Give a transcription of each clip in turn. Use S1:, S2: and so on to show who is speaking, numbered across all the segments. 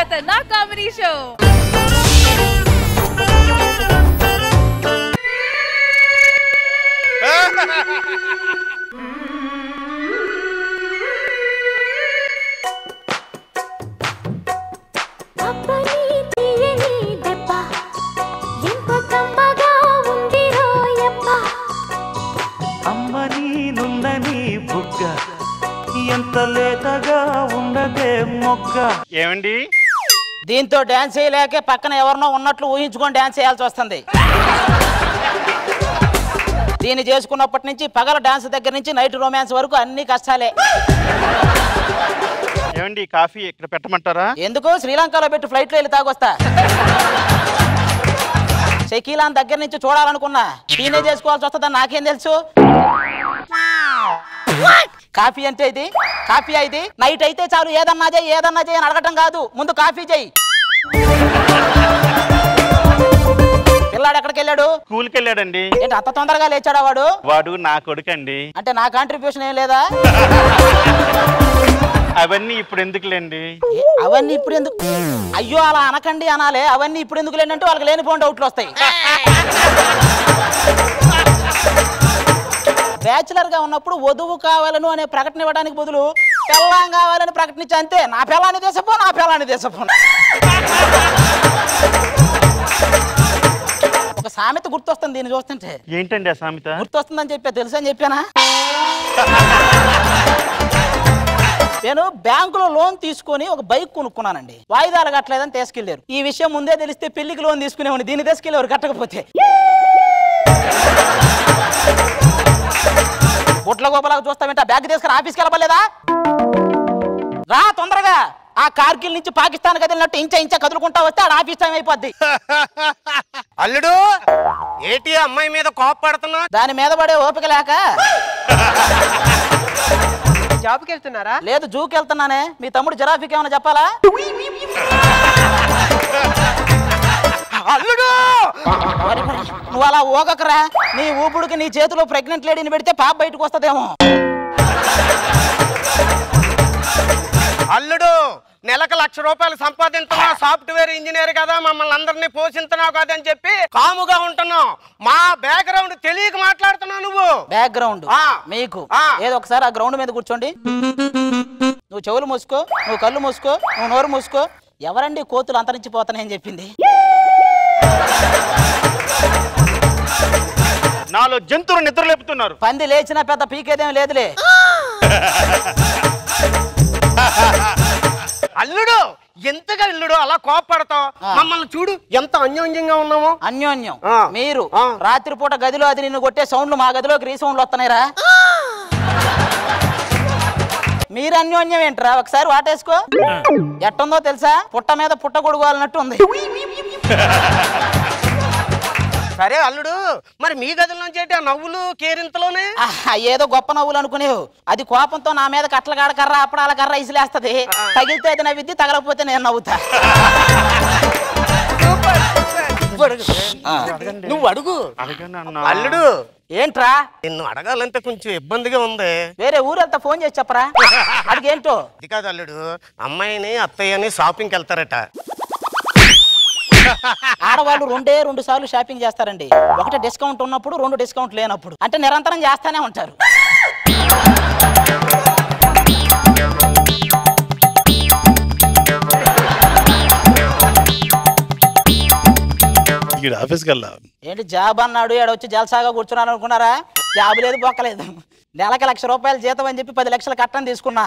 S1: खतरनाक comedy show.
S2: ఏమండి
S3: దీంతో డాన్స్ చేయలేక పక్కన ఎవరినో ఉన్నట్లు ఊహించుకొని డాన్స్ చేయాల్సి వస్తుంది. దీన్ని చేసుకున్నప్పటి నుంచి పగల డాన్స్ దగ్గర నుంచి నైట్ రొమాన్స్ వరకు అన్ని కష్టాలే.
S2: ఏమండి కాఫీ ఇక్కడ పెట్టమంటారా?
S3: ఎందుకు శ్రీలంకలో పెట్టి ఫ్లైట్లో వెళ్ళి తాగొస్తా. షకీలాన్ దగ్గర నుంచి చూడాలనుకున్నా దీనే చేసుకోవాల్సి వస్తుందని నాకేం తెలుసు. కాఫీ అంటే ఇది కాఫీ ఇది నైట్ అయితే చాలు ఏదన్నా చేయి అని అడగటం కాదు, ముందు కాఫీ చేయి. పిల్లాడు ఎక్కడికి వెళ్ళాడు?
S2: స్కూల్కి వెళ్ళాడండి.
S3: ఏంటి అంత తొందరగా లేచాడా వాడు?
S2: వాడు నా కొడుకండి.
S3: అంటే నా కాంట్రిబ్యూషన్ ఏం లేదా?
S2: అవన్నీ ఇప్పుడు ఎందుకులేండి.
S3: అవన్నీ ఇప్పుడు ఎందుకు? అయ్యో అలా అనకండి అనాలే. అవన్నీ ఇప్పుడు ఎందుకు లేండి వాళ్ళకి లేనిపోయిన డౌట్లు వస్తాయి. బ్యాచులర్ గా ఉన్నప్పుడు వధువు కావాలను అనే ప్రకటన ఇవ్వడానికి బదులు పెళ్ళాం కావాలని ప్రకటించి అంతే. నా పెళ్ళాన్ని దేశపో. ఒక సామెత గుర్తొస్తుంది దీన్ని చూస్తుంటే.
S2: ఏంటండి ఆ సామెత?
S3: గుర్తొస్తుందని చెప్పా, తెలుసు అని చెప్పానా? నేను బ్యాంకులో లోన్ తీసుకొని ఒక బైక్ కొనుక్కున్నానండి. వాయిదాలు కట్టలేదని తీసుకెళ్లారు. ఈ విషయం ముందే తెలిస్తే పెళ్లికి లోన్ తీసుకునేవాడిని, దీన్ని తీసుకెళ్లేవారు కట్టకపోతే. బుట్ల గోపలాగా చూస్తామంటే బ్యాగ్ తీసుకుని ఆఫీస్కి వెళ్ళలేదా? రా తొందరగా. ఆ కార్గిల్ నుంచి పాకిస్తాన్ కదిలినట్టు ఇంచా కదులుకుంటా వస్తే ఆడ ఆఫీస్ టైం అయిపోద్ది.
S4: అల్లుడు ఏటి అమ్మాయి మీద కోపడుతున్నా?
S3: దాని మీద పడే ఓపిక లేక.
S5: జాబ్కి వెళ్తున్నారా?
S3: లేదు జూకి వెళ్తున్నానే. మీ తమ్ముడు జిరాఫీకి ఏమైనా చెప్పాలా?
S4: అల్లుడు
S3: నువ్వు అలా ఊగకరా. నీ ఊపుడికి నీ చేతిలో ప్రెగ్నెంట్ లేడీని పెడితే పాప బయటకు వస్తుందేమో.
S4: అల్లుడు నెలకు 1,00,000 రూపాయలు సంపాదించున్నావు, సాఫ్ట్వేర్ ఇంజనీర్ కదా, మమ్మల్ని అందరినీ పోషిస్తున్నావు కదా అని చెప్పి కాముగా ఉంటున్నావు. మా బ్యాక్గ్రౌండ్ తెలియక మాట్లాడుతున్నావు. నువ్వు
S3: బ్యాక్గ్రౌండ్ మీకు ఏదో ఒకసారి ఆ గ్రౌండ్ మీద కూర్చోండి. నువ్వు చెవులు మూసుకో, నువ్వు కళ్ళు మూసుకో, నువ్వు నోరు మూసుకో. ఎవరండి కోతులు అంతరించిపోతానని చెప్పింది?
S2: నాలో జంతువులు నిద్ర లేపుతున్నారు.
S3: పంది లేచినా పెద్ద పీకేదేం లేదులే.
S4: అల్లుడు ఎంతగా ఇల్లుడు అలా కోపడతావు? మమ్మల్ని చూడు ఎంత అన్యోన్యంగా ఉన్నామో.
S3: అన్యోన్యం మీరు రాత్రిపూట గదిలో అది నిన్ను కొట్టే సౌండ్లు మా గదిలోకి రీసౌండ్లు వస్తున్నాయిరా. మీరు అన్యోన్యం ఏంట్రా? ఒకసారి వాటేసుకో. ఎట్టుందో తెలుసా? పుట్ట మీద పుట్ట కొడుకోవాలన్నట్టు ఉంది.
S4: సరే అల్లుడు, మరి మీ గదిలోంచి ఏంటి ఆ నవ్వులు కేరింతలోనే?
S3: ఏదో గొప్ప నవ్వులు అనుకునేవు. అది కోపంతో నా మీద కట్లగాడ కర్ర అప్పడాల కర్ర ఇసిలేస్తది. తగిలితే అది నవ్విద్ది, తగలకపోతే నేను నవ్వుతా.
S4: నువ్వు అడుగు. అల్లుడు
S3: ఏంట్రా?
S4: నిన్ను అడగాలంటే కొంచెం ఇబ్బందిగా ఉంది.
S3: వేరే ఊరంతా ఫోన్ చేసి చెప్పరా? అడిగేంటో.
S4: అది కాదు అల్లుడు, అమ్మాయిని అత్తయ్యని షాపింగ్కి వెళ్తారట.
S3: ఆడవాళ్ళు 2 సార్లు షాపింగ్ చేస్తారండి. ఒకటి డిస్కౌంట్ ఉన్నప్పుడు, 2 డిస్కౌంట్ లేనప్పుడు. అంటే నిరంతరం చేస్తానే ఉంటారు. ఏంటి జాబ్ అన్నాడు, వచ్చి జల్సాగా కూర్చున్నాను అనుకున్నారా? జాబ్ లేదు, బొక్కలేదు. నెలకి 1,00,000 రూపాయలు జీతం అని చెప్పి 10 లక్షలు కట్టని తీసుకున్నా.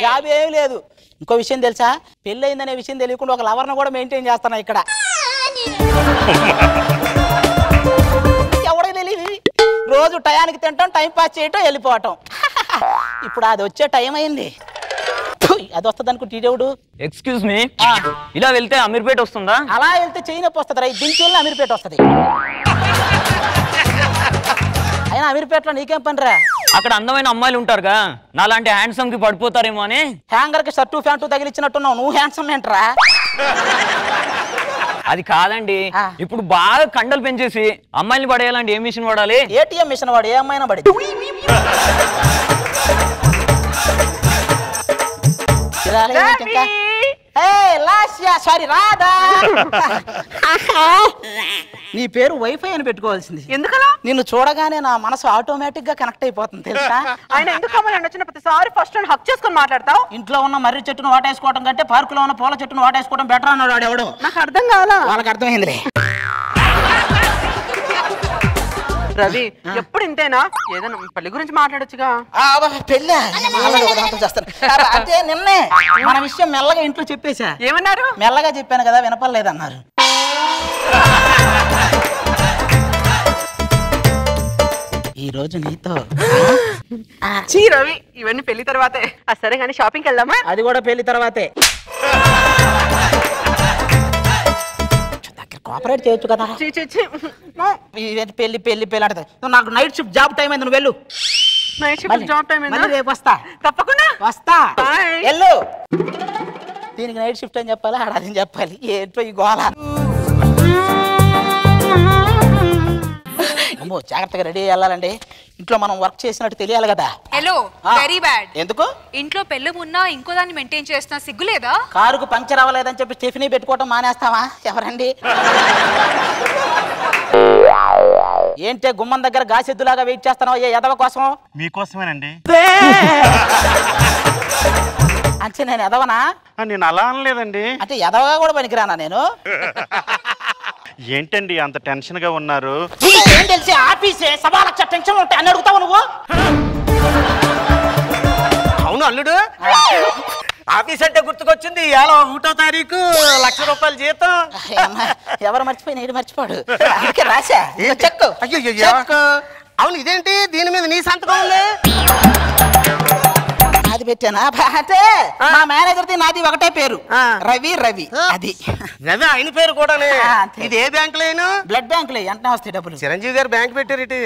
S3: జాబ్ ఏమీ లేదు. ఇంకో విషయం తెలుసా? పెళ్ళి అయిందనే విషయం తెలియకుండా ఒక లవర్ను కూడా మెయింటైన్ చేస్తున్నా ఇక్కడ. ఎవరికి తెలియదు. రోజు టయానికి తింటాం, టైం పాస్ చేయటం, వెళ్ళిపోవటం. ఇప్పుడు అది వచ్చే టైం అయింది. అది వస్తుంది అనుకుంటే దేవుడు.
S6: ఎక్స్క్యూజ్ మీ, ఇలా వెళ్తే అమీర్పేట వస్తుందా?
S3: అలా వెళ్తే చైనప్ వస్తుంది రా. దించి వెళ్ళి అమీర్పేట వస్తుంది. అయినా అమీర్పేటలో నీకేం పని రా?
S6: అక్కడ అందమైన అమ్మాయిలు ఉంటారుగా, నాలాంటి హ్యాండ్సమ్ కి పడిపోతారేమో అని.
S3: హ్యాంగర్ కి షర్టు ప్యాంటు తగిలిచ్చినట్టున్నావు. నువ్వు హ్యాండ్సమ్ ఏంట్రా?
S6: అది కాదండి, ఇప్పుడు బాగా కండలు పెంచేసి అమ్మాయిని పడేయాలంటే ఏ మిషన్ వాడాలి?
S3: ఏటీఎం మిషన్ వాడు. ఏ అమ్మాయినా పడి. హే లాస్య సారీ రాధా నీ పేరు వైఫై అని పెట్టుకోవాల్సింది.
S5: ఎందుకలా?
S3: నిన్ను చూడగానే నా మనసు ఆటోమేటిక్ గా కనెక్ట్ అయిపోతుంది తెలుసా.
S5: ఆయన ఎందుకు అమ్మాయి వచ్చిన ప్రతిసారి ఫస్ట్ హక్ చేసుకొని మాట్లాడతావు?
S3: ఇంట్లో ఉన్న మర్రి చెట్టును వాటేసుకోవడం కంటే పార్కులో ఉన్న పూల చెట్టును వాటేసుకోవడం బెటర్ అన్నాడు వాడు ఎవడు.
S5: నాకు అర్థం కావాలా?
S3: వాళ్ళకి అర్థమైందిలే.
S5: రవి ఎప్పుడు ఇంతేనా? ఏదైనా పెళ్లి గురించి మాట్లాడొచ్చుగా.
S3: పెళ్ళా అంటే నిన్నే మన విషయం మెల్లగా ఇంట్లో చెప్పేశా.
S5: ఏమన్నారు?
S3: మెల్లగా చెప్పాను కదా వినపడలేదన్నారు. ఈ రోజు నీతో
S5: చీ రవి, ఇవన్నీ పెళ్లి తర్వాతే. సరే కానీ షాపింగ్కి వెళ్దామా?
S3: అది కూడా పెళ్లి తర్వాతే. కోఆపరేట్ చేయొచ్చు కదా. పెళ్లి పెళ్లి పెళ్లి అంటే నాకు నైట్ షిఫ్ట్ జాబ్ టైం అయింది, నువ్వు వెళ్ళు.
S5: నైట్ షిఫ్ట్ జాబ్ టైం అయింది.
S3: రేపు వస్తా.
S5: తప్పకుండా
S3: వస్తా.
S5: Bye.
S3: వెళ్ళు. దీనికి నైట్ షిఫ్ట్ అని చెప్పాలి, ఆడదని చెప్పాలి. ఏంటో ఈ గోళ. అమ్మో జాగ్రత్తగా రెడీ వెళ్ళాలండి. ఇంట్లో మనం వర్క్ చేసినట్టు తెలియాలి కదా.
S1: Hello very bad.
S3: ఎందుకు?
S1: ఇంట్లో పెళ్ళం ఉన్నా ఇంకో దాన్ని మెయింటైన్ చేస్తున్నా సిగ్గులేదా?
S3: కారుకు పంక్చర్ అవ్వలేదని చెప్పి స్టెఫినీ పెట్టుకోవటం మానేస్తావా? ఎవరండి? ఏంటే గుమ్మం దగ్గర గాసెద్దులాగా వెయిట్ చేస్తున్నావు ఏ ఎదవ కోసం?
S2: మీకోసమేనండి.
S3: అంటే నేను ఎదవనా?
S2: నేను అలా అనలేదండి.
S3: అంటే ఎదవగా కూడా పనికిరానా నేను?
S2: ఏంటండి అంత టెన్షన్ గా ఉన్నారు?
S3: ఏం తెలిసి ఆఫీసే సభా లక్ష టెన్షన్ ఉంటాయి అని అడుగుతావు నువ్వు?
S4: అవును అల్లుడు, ఆఫీస్ అంటే గుర్తుకొచ్చింది. ఇవాళ 1వ తారీఖు ₹1,00,000 జీతం.
S3: ఎవరు మర్చిపోయి నేడు మర్చిపోడు. అందుకే రాశా చెక్కు.
S4: చెక్కు. అవును ఇదేంటి దీని మీద నీ సంతకం ఉంది?
S3: అది పెట్టానా? అంటే మా మేనేజర్ ది నాది ఒకటే పేరు, రవి. రవి అది
S4: రవి ఆయన పేరు కూడానే. ఇది ఏ బ్యాంక్ లేను?
S3: బ్లడ్ బ్యాంక్ లో వెంటనే వస్తాయి డబ్బులు.
S4: చిరంజీవి గారు బ్యాంక్ పెట్టారు ఇటు.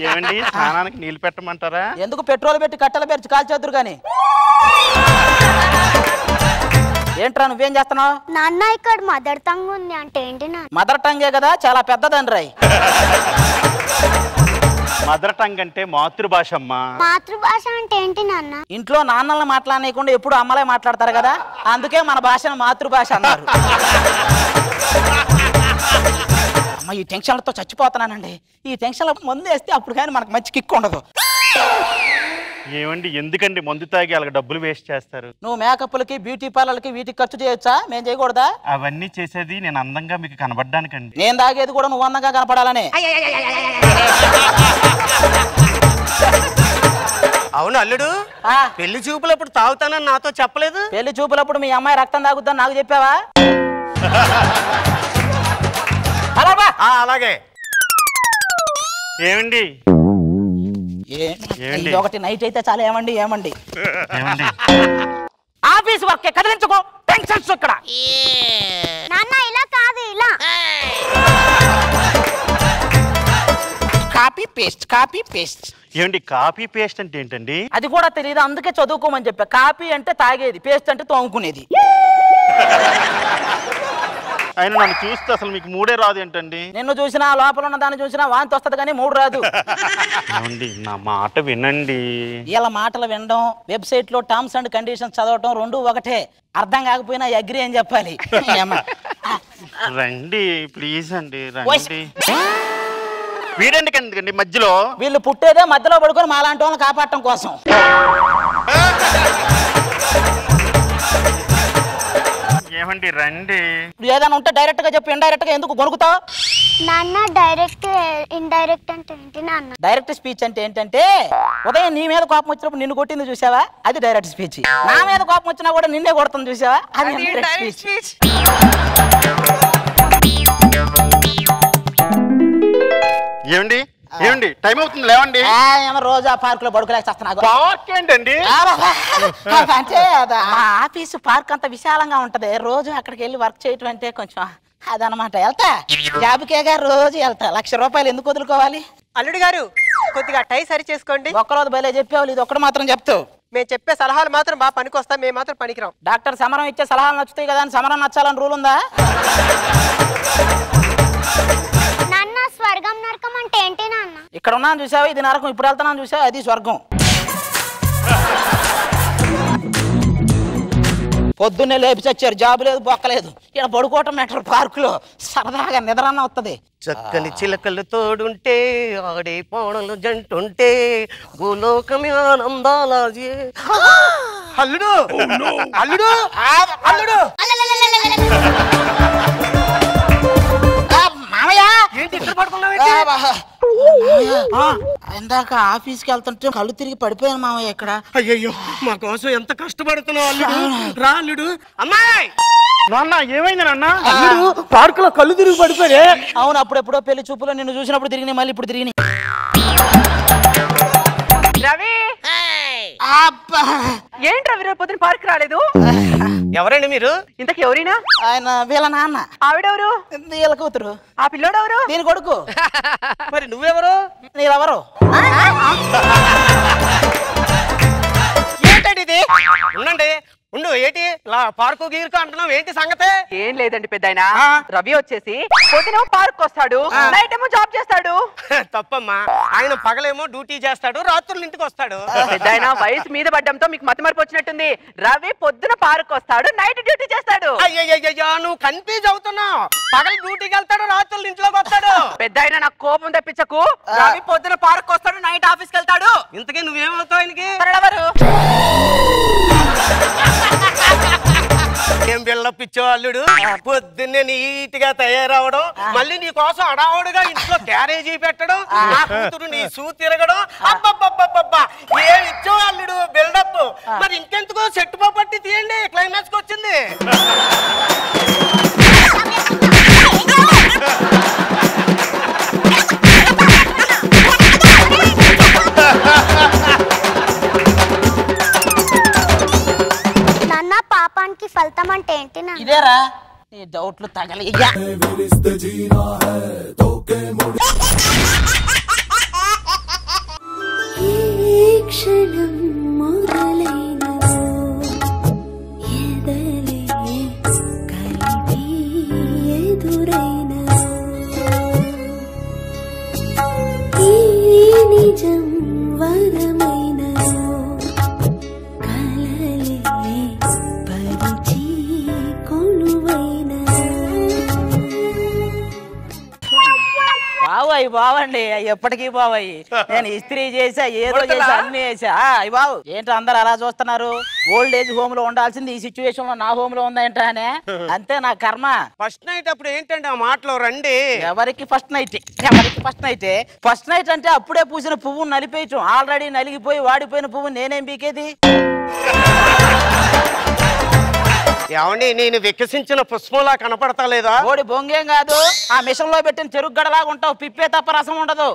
S2: ఏమండి స్నానానికి నీళ్ళు పెట్టమంటారా?
S3: ఎందుకు పెట్రోల్ పెట్టి కట్టెల పేర్చి కాల్చేద్దరు కానీ. ఏంట్రా నువ్వేం చేస్తున్నావు?
S7: నాన్న ఇక్కడ మదర్ టంగ్ ఉంది అంటే ఏంటి నాన్న?
S3: మదర్ టంగే కదా, చాలా పెద్దదండి రాయ్.
S2: మదర్ టంగ్ అంటే మాతృభాష అమ్మా.
S7: మాతృభాష అంటే ఏంటి నాన్న?
S3: ఇంట్లో నాన్నల్ని మాట్లాడనీయకుండా ఎప్పుడు అమ్మలే మాట్లాడతారు కదా, అందుకే మన భాషను మాతృభాష అన్నారు. అమ్మ ఈ టెన్షన్లతో చచ్చిపోతున్నానండి. ఈ టెన్షన్ల ముందు వేస్తే అప్పుడు కానీ మనకు మంచి కిక్ ఉండదు.
S2: ఏమండి ఎందుకండి మందు తాగి అలాగ డబ్బులు వేస్ట్ చేస్తారు?
S3: నువ్వు మేకప్లకి బ్యూటీ పార్లర్కి వీటికి ఖర్చు చేయొచ్చా? మేము చేయకూడదా?
S2: అవన్నీ చేసేది నేను అందంగా మీకు కనబడ్డానికండి.
S3: నేను తాగేది కూడా నువ్వు అందంగా కనపడాలని.
S4: అవును అల్లుడు, పెళ్లి చూపులప్పుడు తాగుతానని నాతో చెప్పలేదు.
S3: పెళ్లి చూపులప్పుడు మీ అమ్మాయి రక్తం తాగుద్దని నాకు చెప్పావా?
S4: అలాగే.
S2: ఏమండి
S3: ఇది ఒకటి నైట్ అయితే చాలా. ఏమండి ఏమండి
S2: ఏమండి
S3: ఆఫీస్ వర్క్ కదిలించుకో, టెన్షన్స్ ఇక్కడ.
S7: నాన్న ఇలా కాదు, ఇలా.
S3: Copy paste copy paste.
S2: ఏమండి కాపీ పేస్ట్ అంటే ఏంటండి?
S3: అది కూడా తెలియదు, అందుకే చదువుకోమని చెప్పా. కాపీ అంటే తాగేది, పేస్ట్ అంటే తోముకునేది.
S2: ఆయన నన్ను చూస్తే అసలు మీకు మూడే రాదు ఏంటండి?
S3: నిన్ను చూసినా లోపల ఉన్న దాన్ని చూసినా వాంతి వస్తుంది కానీ మూడు రాదు.
S2: ఏమండి నా మాట వినండి.
S3: ఇలా మాటలు వినడం, వెబ్సైట్ లో టర్మ్స్ అండ్ కండిషన్స్ చదవటం రెండు ఒకటే. అర్థం కాకపోయినా అగ్రి అని చెప్పాలి.
S2: రండి ప్లీజ్ అండి రండి. వీడెందుకండి మధ్యలో?
S3: వీళ్ళు పుట్టేదే మధ్యలో పడుకొని మాలాంటి వాళ్ళని కాపాడటం కోసం.
S2: ఏమండి రండి.
S3: ఏదైనా ఉంటే డైరెక్ట్ గా చెప్పు, ఇండైరెక్ట్ గా ఎందుకు గొనుకుతావు?
S7: నాన్న డైరెక్ట్ ఇండైరెక్ట్ అంటే ఏంటి నాన్న?
S3: డైరెక్ట్ స్పీచ్ అంటే ఏంటంటే ఉదయం నీ మీద కోపం వచ్చినప్పుడు నిన్ను కొట్టింది చూసావా, అది డైరెక్ట్ స్పీచ్. నా మీద కోపం వచ్చినా కూడా నిన్నే కొడుతుంది చూసావా, అది ఇండైరెక్ట్ స్పీచ్.
S2: ఏమండి ఏమండి టైం అవుతుంది లేవండి.
S3: రోజు ఆ పార్క్ లో పడుకోలేకపోతున్నా.
S2: పార్క్ ఏంటండి?
S3: అంటే ఆఫీసు పార్క్ అంత విశాలంగా ఉంటది, రోజు అక్కడికి వెళ్ళి వర్క్ చేయటం అంటే కొంచెం అదనమాట. వెళ్తా జాబుకేగా రోజు వెళ్తా. ₹1,00,000 ఎందుకు వదులుకోవాలి?
S5: అల్లుడు గారు కొద్దిగా టై సరి చేసుకోండి.
S3: ఒక్కరోజు బయలు చెప్పేవాళ్ళు, ఇది ఒక్కడు మాత్రం చెప్తావు.
S5: మేము చెప్పే సలహాలు మాత్రం బాగా పనికొస్తాం, మేము మాత్రం పనికిరాం.
S3: డాక్టర్ సమరం ఇచ్చే సలహాలు నచ్చుతాయి కదా అని సమరం నచ్చాలని రూల్ ఉందా?
S7: నాన్న స్వర్గం నరకం అంటే ఏంటి నాన్న?
S3: ఇక్కడ ఉన్నాను చూసావా, ఇది నరకం. ఇప్పుడు వెళ్తున్నాను చూసావా, అది స్వర్గం. పొద్దున్నే లేపి చచ్చారు, జాబు లేదు బొక్కలేదు. ఇక్కడ పడుకోవటం మెట్రో పార్కులో సరదాగా నిద్రన్న వస్తుంది.
S4: చక్కని చిలకలు తోడుంటే ఆడే పోణలు జంటుంటే భూలోకమే ఆనందాలాజే. అల్లుడు అల్లుడు అల్లుడు
S3: మామయ్య
S4: ఏంటి ఇక్కడ పడుకున్నావు?
S3: ఇందాక ఆఫీస్కి వెళ్తుంటే కళ్ళు తిరిగి పడిపోయాను మామయ్య ఇక్కడ.
S4: అయ్యయ్యో మా కోసం ఎంత కష్టపడుతున్నావు అల్లుడు. రా అల్లుడు. అమ్మాయి
S2: నాన్న ఏమైంది నాన్న?
S4: అల్లుడు పార్కులో కళ్ళు తిరిగి పడిపోయే.
S3: అవును, అప్పుడెప్పుడో పెళ్లి చూపులో నిన్ను చూసినప్పుడు తిరిగి మళ్ళీ ఇప్పుడు తిరిగి.
S5: రవి ఏంటి రవి రేపు పొద్దున పార్క్ రాలేదు?
S4: ఎవరండి మీరు?
S5: ఇంతకు ఎవరైనా?
S3: ఆయన వీళ్ళ నాన్న.
S5: ఆవిడెవరు?
S3: వీళ్ళ కూతురు.
S5: ఆ పిల్లోడెవరు?
S3: దీని కొడుకు.
S4: మరి నువ్వెవరు?
S3: నీరెవరు?
S4: ఏంటండి ఇది? ఉండండి ఉండు. ఏంటి ఇలా పార్కు గీరుకు అంటున్నావు? ఏంటి సంగతే?
S5: ఏం లేదండి పెద్దాయన. రవి వచ్చేసి పొద్దునేమో పార్క్ వస్తాడు, నైట్ ఏమో జాబ్ చేస్తాడు.
S4: తప్పమ్మా, ఆయన పగలేమో డ్యూటీ చేస్తాడు, రాత్రులు ఇంటికి వస్తాడు.
S5: పెద్దాయన వయసు మీద పడ్డంతో మీకు మతి మరపు వచ్చినట్టుంది. రవి పొద్దున పార్క్ వస్తాడు, నైట్ డ్యూటీ చేస్తాడు.
S4: అయ్యయ్యో నువ్వు కన్ఫ్యూజ్ అవుతున్నావు. పగలు డ్యూటీకి వెళ్తాడు, రాత్రులు ఇంట్లోకి వస్తాడు.
S5: పెద్దాయన నాకు కోపం తెప్పించకు. రవి పొద్దున పార్క్ వస్తాడు, నైట్ ఆఫీస్కి వెళ్తాడు.
S4: ఇంతకీ నువ్వేమవుతావు ఆయనకి? ఏం బిల్డప్పిచ్చో అల్లుడు. పొద్దున్నే నీట్ గా తయారవడం, మళ్ళీ నీ కోసం అడావుడుగా ఇంట్లో క్యారేజీ పెట్టడం, నా కూతురు నీ సూ తిరగడం. అబ్బబ్బబ్బబ్బబ్బా ఏం ఇచ్చో అల్లుడు బిల్డప్. మరి ఇంకెందుకో సెట్ పట్టి తీయండి, క్లైమాక్స్ కి వచ్చింది.
S7: నాన్న పాపానికి ఫలితం అంటే ఏంటి?
S3: ఇదేరా నీ డౌట్లు తగలి.
S8: క్షణం మొదలైన ఎదలే కలిపి ఎదురైన ఈ నిజం వరమైన కలలే పరిచి కొలువైన.
S3: బావు అవి బావండి, ఎప్పటికీ బావయ్యి. నేను ఇస్త్రీ చేసా, ఏదో చేసా, అన్ని చేసా. అవి బావు. ఏంటో అందరు అలా చూస్తున్నారు? ఓల్డ్ ఏజ్ హోమ్ లో ఉండాల్సింది ఈ సిచ్యువేషన్ లో నా హోమ్ లో ఉందేంటా అని. అంతే నా కర్మ.
S4: ఫస్ట్ నైట్ అప్పుడు ఏంటంటే ఆ మాటలో రండి.
S3: ఎవరికి ఫస్ట్ నైట్? ఎవరికి ఫస్ట్ నైట్? ఫస్ట్ నైట్ అంటే అప్పుడే పూసిన పువ్వు నలిపేయటం. ఆల్రెడీ నలిగిపోయి వాడిపోయిన పువ్వు నేనేం పీకేది?
S4: ఏమండి నేను వికసించిన పుష్పంలా కనపడతా లేదా?
S3: ఓడి బొంగేం కాదు, ఆ మిషన్ లో పెట్టిన చెరుకు గడలాగా ఉంటావు. పిప్పే తప్ప రసం ఉండదు.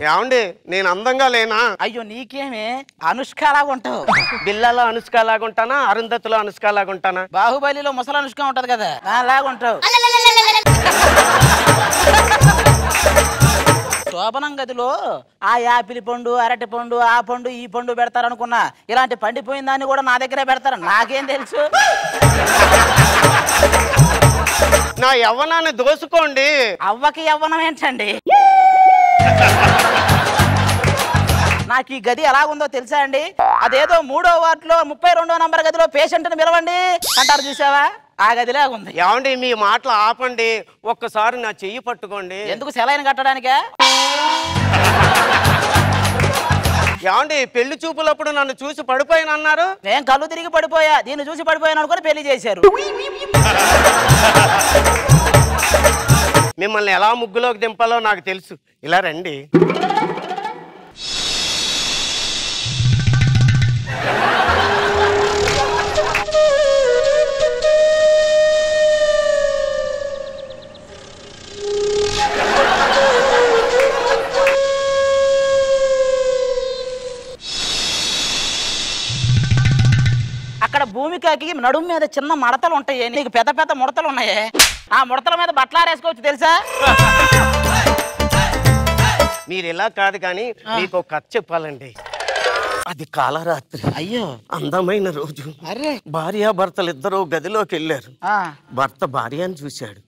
S4: ఏమండి నేను అందంగా లేనా?
S3: అయ్యో నీకేమే, అనుష్కలాగా ఉంటావు.
S4: బిల్లాలో అనుష్కలాగా ఉంటానా, అరుంధతిలో అనుష్కలాగా ఉంటానా?
S3: బాహుబలిలో ముసలి అనుష్క ఉంటది కదా, అలాగా ఉంటావు. శోభనం గదిలో ఆ యాపిల్ పండు, అరటి పండు, ఆ పండు, ఈ పండు పెడతారు అనుకున్నా. ఇలాంటి పండిపోయిన దాన్ని కూడా నా దగ్గరే పెడతారు. నాకేం తెలుసు?
S4: నా యవ్వనాన్ని దోసుకోండి.
S3: అవ్వకి యవ్వనం ఏంటండి? నాకు ఈ గది ఎలాగుందో తెలుసా అండి? అదేదో 3వ వార్డులో 32వ నంబర్ గదిలో పేషెంట్ని పిలవండి అంటారు, చూసావా? ఆ గదిలాగుంది.
S4: ఏమండి మీ మాటలు ఆపండి, ఒక్కసారి నా చెయ్యి పట్టుకోండి.
S3: ఎందుకు? సెలైన్ కట్టడానికా?
S4: ఏమండి పెళ్లి చూపులప్పుడు నన్ను చూసి పడిపోయానన్నారు.
S3: నేను కళ్ళు తిరిగి పడిపోయా, దీన్ని చూసి పడిపోయాను అనుకుని పెళ్లి చేశారు.
S4: మిమ్మల్ని ఎలా ముగ్గులోకి దింపాలో నాకు తెలుసు. ఇలా రండి.
S3: అక్కడ భూమికకి నడుము మీద చిన్న మడతలు ఉంటాయి, నీకు పెద్ద పెద్ద ముడతలు ఉన్నాయి. ఆ ముడతల మీద బట్టలారేసుకోవచ్చు, తెలుసా?
S4: మీరు ఇలా కాదు కానీ మీకు ఒక కథ చెప్పాలండి. అది కాలరాత్రి.
S3: అయ్యో,
S4: అందమైన రోజు.
S3: అరే,
S4: భార్యాభర్తలు ఇద్దరు గదిలోకి వెళ్ళారు.
S3: ఆ,
S4: భర్త భార్యను చూశాడు,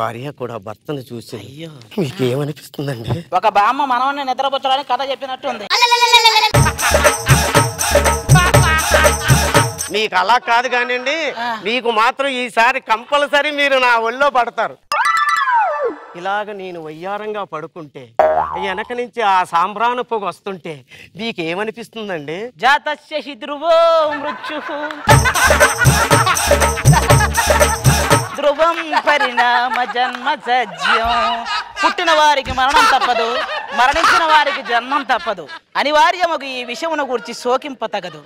S4: భార్య కూడా భర్తను చూసి. అయ్యో, మీకేమనిపిస్తుందండి?
S3: ఒక బామ్మ మనవన్ని నిద్రపుచ్చడానికి కథ చెప్పినట్టు ఉంది.
S4: మీకు అలా కాదు కానివ్వండి, మీకు మాత్రం ఈసారి కంపల్సరీ మీరు నా ఒళ్ళో పడతారు. ఇలాగ నేను వయ్యారంగా పడుకుంటే వెనక నుంచి ఆ సాంబ్రాను పొగ వస్తుంటే మీకు ఏమనిపిస్తుందండి?
S3: జాతస్య హి ధ్రువో మృత్యుః ధ్రువం పరిణామ జన్మ సజ్యం. పుట్టిన వారికి మరణం తప్పదు, మరణించిన వారికి జన్మం తప్పదు. అనివార్యముగు ఈ విషయమును గురించి శోకింప తగదు.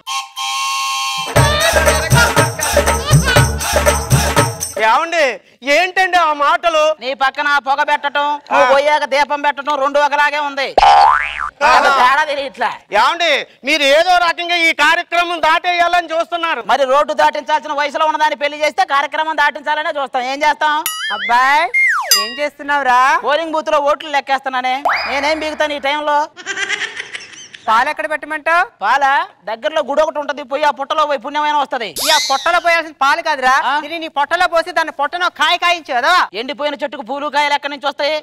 S4: ఏమండి ఏంటండి ఆ మాటలు?
S3: నీ పక్కన పొగ పెట్టడం, నువ్వు పోయాక దీపం పెట్టడం రెండు ఒకలాగే ఉంది. తేడా తెలియట్లా.
S4: ఏమండి మీరు ఏదో రకంగా ఈ కార్యక్రమం దాటేయాలని చూస్తున్నారు.
S3: మరి రోడ్డు దాటించాల్సిన వయసులో ఉన్నదాన్ని పెళ్లి చేస్తే కార్యక్రమం దాటించాలనే చూస్తాం. ఏం చేస్తాం?
S5: అబ్బాయి ఏం చేస్తున్నావురా?
S3: పోలింగ్ బూత్ లో ఓట్లు లెక్కేస్తున్నానే. నేనేం బీగుతాను ఈ టైంలో?
S5: పాలు ఎక్కడ పెట్టమంటావు?
S3: పాల దగ్గరలో గుడి ఒకటి ఉంటది, పోయి ఆ పుట్టలో పోయి పుణ్యమైన వస్తది.
S5: ఈ ఆ పొట్టలో పోయాల్సిన పాలు కాదురా, ఇది నీ పొట్టలో పోసి దాన్ని పొట్టను కాయ కాయించు కదా.
S3: ఎండిపోయిన చెట్టుకు పూలు కాయలు ఎక్కడి నుంచి వస్తాయి?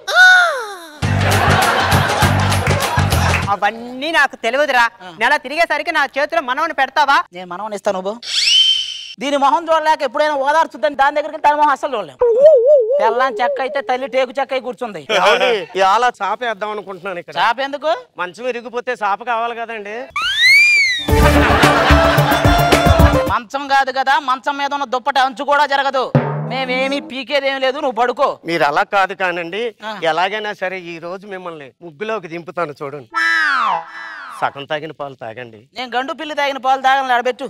S5: అవన్నీ నాకు తెలియదురా. నెల తిరిగేసరికి నా చేతిలో మనవని పెడతావా?
S3: నేను మనవని ఇస్తాను. నువ్వు దీని మొహం చూడలేక ఎప్పుడైనా ఓదార్చుద్దని దాని దగ్గరికి దాని మొహం అస్సలు చూడలేము. తెల్లని చెక్క అయితే తల్లి టేకు చెక్క అయి కూర్చుంది.
S4: అలా చాపేద్దాం అనుకుంటున్నాను. ఇక్కడ
S3: చాప ఎందుకు?
S4: మంచం విరిగిపోతే చాప కావాలి కదండి.
S3: మంచం కాదు కదా, మంచం మీద ఉన్న దుప్పటి అంచు కూడా జరగదు. మేమేమి పీకేదేం లేదు, నువ్వు పడుకో.
S4: మీరు అలా కాదు కానండి, ఎలాగైనా సరే ఈ రోజు మిమ్మల్ని ముగ్గులోకి దింపుతాను. చూడండి, సగం తాగిన పాలు తాగండి.
S3: నేను గండు పిల్లి తాగిన పాలు తాగని నడబెట్టు.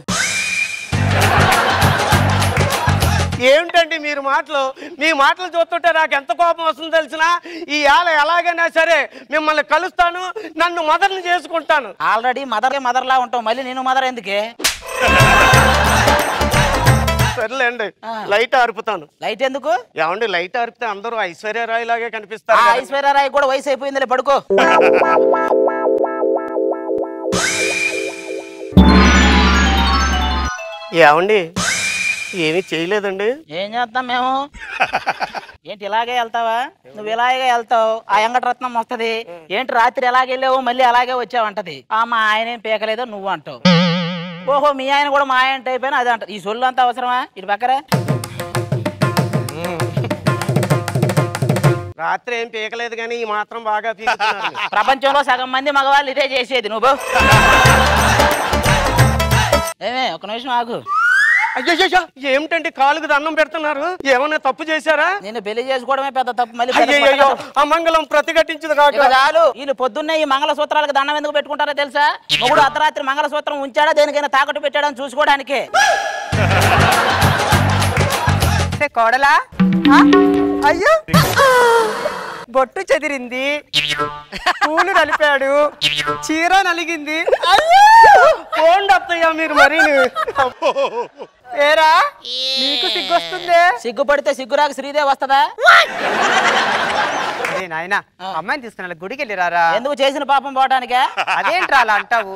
S4: ఏమిటండి మీరు మాటలు? మీ మాటలు చూస్తుంటే నాకు ఎంత కోపం వస్తుందో తెలిసిన. ఈ ఏళ ఎలాగైనా సరే మిమ్మల్ని కలుస్తాను, నన్ను మదర్ని చేసుకుంటాను.
S3: ఆల్రెడీ మదర్ లా ఉంటావు, మళ్ళీ నేను మదర్ ఎందుకే?
S4: సర్లేండి, లైట్ ఆర్పుతాను.
S3: లైట్ ఎందుకు?
S4: ఏమండి లైట్ ఆర్పితే అందరూ ఐశ్వర్యరాయ్ లాగే కనిపిస్తారు.
S3: ఐశ్వర్యరాయ్ కూడా వయసు అయిపోయిందిలే, పడుకో.
S4: ఏమండి ఏమీ చేయలేదండి.
S3: ఏం చేస్తాం మేము? ఏంటి ఇలాగే వెళ్తావా? నువ్వు ఇలాగే వెళ్తావు, ఆ ఎంగటరత్నం వస్తది. ఏంటి రాత్రి ఎలాగే వెళ్ళావు మళ్ళీ అలాగే వచ్చావు అంటది. మా ఆయన ఏం పీకలేదో నువ్వు అంటావు. ఓహో మీ ఆయన కూడా మా ఆయన టైప్ అయినా అదే అంట. ఈ సొల్లు అంతా అవసరమా? ఇటు పక్కరా.
S4: రాత్రి ఏం పీకలేదు కానీ ఈ మాత్రం బాగా పీకుతున్నారు.
S3: ప్రపంచంలో సగం మంది మగవాళ్ళు ఇదే చేసేది. నువ్వు ఏమే ఒక నిమిషం ఆగు.
S4: అయ్యో ఏమిటండి కాలుకు దండం పెడుతున్నారు? ఏమన్నా తప్పు చేశారా?
S3: నేను పెళ్లి చేసుకోవడమే పెద్ద తప్పు. మళ్ళీ
S4: అయ్యో అమంగళం ప్రతిఘటించదు కాక
S3: చాలు. వీళ్ళు పొద్దున్నే ఈ మంగళసూత్రాలకు దండం ఎందుకు పెట్టుకుంటారో తెలుసా? మొగుడు అర్ధరాత్రి మంగళసూత్రం ఉంచాడా దేనికైనా తాకట్టు పెట్టాడని చూసుకోవడానికే.
S5: కోడలా అయ్యో బొట్టు చెదిరింది, పూలు నలిపాడు, చీర నలిగింది.
S4: పోండి అత్తయ్య మీరు మరి.
S5: ఏరా నీకు సిగ్గొస్తుంది?
S3: సిగ్గుపడితే సిగ్గురాకు శ్రీదేవి వస్తుందా?
S5: అదే నాయన అమ్మాయిని తీసుకున్నా గుడికి వెళ్ళిరారా?
S3: ఎందుకు చేసిన పాపం పోవటానికే?
S5: అదేంట్రా అలా అంటావు?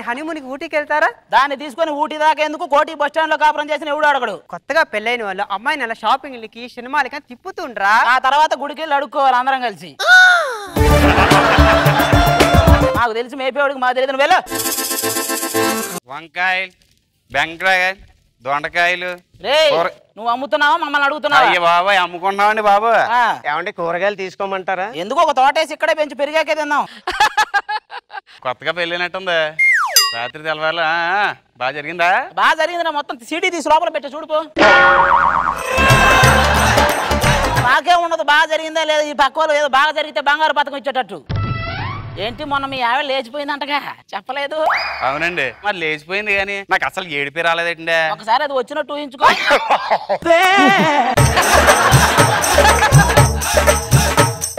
S5: హనీమూన్కి ఊటీకి వెళ్తారా?
S3: దాన్ని తీసుకొని ఊటీ దాకా ఎందుకు? కోటి బస్ స్టాండ్ లో కాపురం చేసిన ఎవడు అడగడు.
S5: కొత్తగా పెళ్ళైన వాళ్ళు అమ్మాయిని అలా షాపింగ్లకి సినిమాలకి తిప్పుతుండ్రా.
S3: ఆ తర్వాత గుడికి వెళ్ళి అడుక్కోవాలి అందరం కలిసి. నాకు తెలిసి మేపేవాడికి మాకు తెలియదు. నువ్వు వెళ్ళు.
S9: వంకాయలు, బెండకాయలు, దొండకాయలు.
S3: రే నువ్వు అమ్ముతున్నావా మమ్మల్ని అడుగుతున్నావా?
S9: అయ్యో బాబాయ్ అమ్ముకుంటున్నామండి బాబు.
S4: ఏమండి కూరగాయలు తీసుకోమంటారా?
S3: ఎందుకు ఒక తోటేసి ఇక్కడే పెంచి పెరిగాకే తిన్నాం.
S9: కొత్తగా పెళ్ళినట్టుంది. రాత్రి తెల్లవారు బాగా జరిగిందా?
S3: బాగా జరిగింది. మొత్తం సీడీ తీసి లోపల పెట్టి చూడుకో. నాకే ఉండదు బాగా జరిగిందా లేదా. ఈ పక్క వాళ్ళు ఏదో బాగా జరిగితే బంగారు పథకం ఇచ్చేటట్టు. ఏంటి మొన్న మీ ఆవిడ లేచిపోయిందంటగా చెప్పలేదు?
S9: అవునండి మరి లేచిపోయింది కానీ నాకు అసలు ఏడిపి రాలేదండి.
S3: ఒకసారి అది వచ్చినట్టు ఊహించుకో.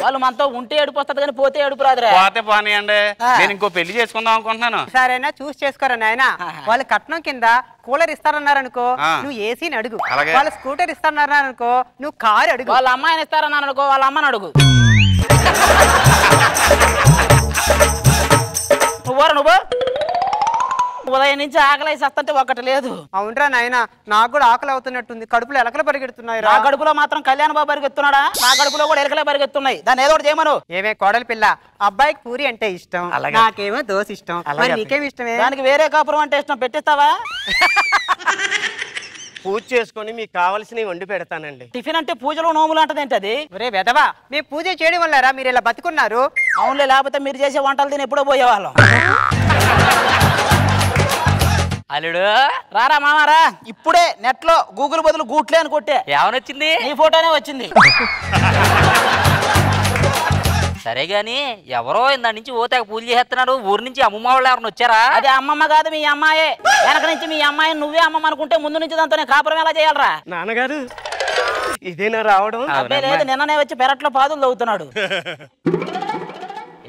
S3: వాళ్ళు మనతో ఉంటే ఏడుపు వస్తుంది కానీ పోతే ఏడుపు రాదురా.
S9: పోతే పోనీయండి, నేను ఇంకో పెళ్లి చేసుకుందాం అనుకుంటున్నాను.
S5: సరేనా చూసి చేసుకోరా నాయన. వాళ్ళ కట్నం కింద కూలర్ ఇస్తారన్నారనుకో నువ్వు ఏసీని అడుగు. వాళ్ళ స్కూటర్ ఇస్తారన్నారనుకో నువ్వు కారు అడుగు.
S3: వాళ్ళ అమ్మాయిని ఇస్తారన్నాను అనుకో వాళ్ళ అమ్మని అడుగు. నువ్వు ఉదయం నుంచి ఆకలి వస్తుంటే ఒకటి లేదు.
S5: అవునరా నాయన నాకు కూడా ఆకలి అవుతున్నట్టుంది. కడుపులో ఎలకలు పరిగెడుతున్నాయి.
S3: నా కడుపులో మాత్రం కళ్యాణ్ బాబు పరిగెత్తున్నాడా? నా కడుపులో కూడా ఎలకలే పరిగెత్తున్నాయి. దాన్ని ఏదో ఒకటి చేయమను.
S5: ఏమే కోడలి పిల్ల, అబ్బాయికి పూరి అంటే ఇష్టం, నాకేమో దోశ ఇష్టం, మరి నీకేమి ఇష్టమే?
S3: దానికి వేరే కాపురం అంటే ఇష్టం. పెట్టిస్తావా?
S4: పూజ చేసుకొని మీకు కావాల్సినవి వండి పెడతానండి.
S3: టిఫిన్ అంటే పూజలు నోములు అంటది ఏంటి అది?
S5: ఒరే వెదవా, మేము పూజ చేయడం వల్లరా మీరు ఇలా బతుకున్నారు.
S3: అవునులే, లేకపోతే మీరు చేసే వంటలు తిని ఎప్పుడో పోయేవాళ్ళం.
S6: అల్లుడు
S3: రారా మామారా, ఇప్పుడే నెట్ లో గూగుల్ బదులు గూట్లే అని కొట్టే
S6: ఏమనొచ్చింది?
S3: నీ ఫోటోనే వచ్చింది.
S6: సరే గాని ఎవరో ఇందా నుంచి ఓతాక పూజ చేస్తున్నారు. ఊరి నుంచి అమ్మమ్మ వాళ్ళు ఎవరైనా వచ్చారా?
S3: అది అమ్మమ్మ కాదు, మీ అమ్మాయే. వెనక నుంచి మీ అమ్మాయి నువ్వే అమ్మమ్మ అనుకుంటే ముందు నుంచి దాంతో కాపురం ఎలా చేయాలరా?
S4: నాన్నగారు ఇదేనా రావడం?
S3: అబ్బాయి లేదు, నిన్ననే వచ్చి పెరట్లో పాదులు తవ్వుతున్నాడు.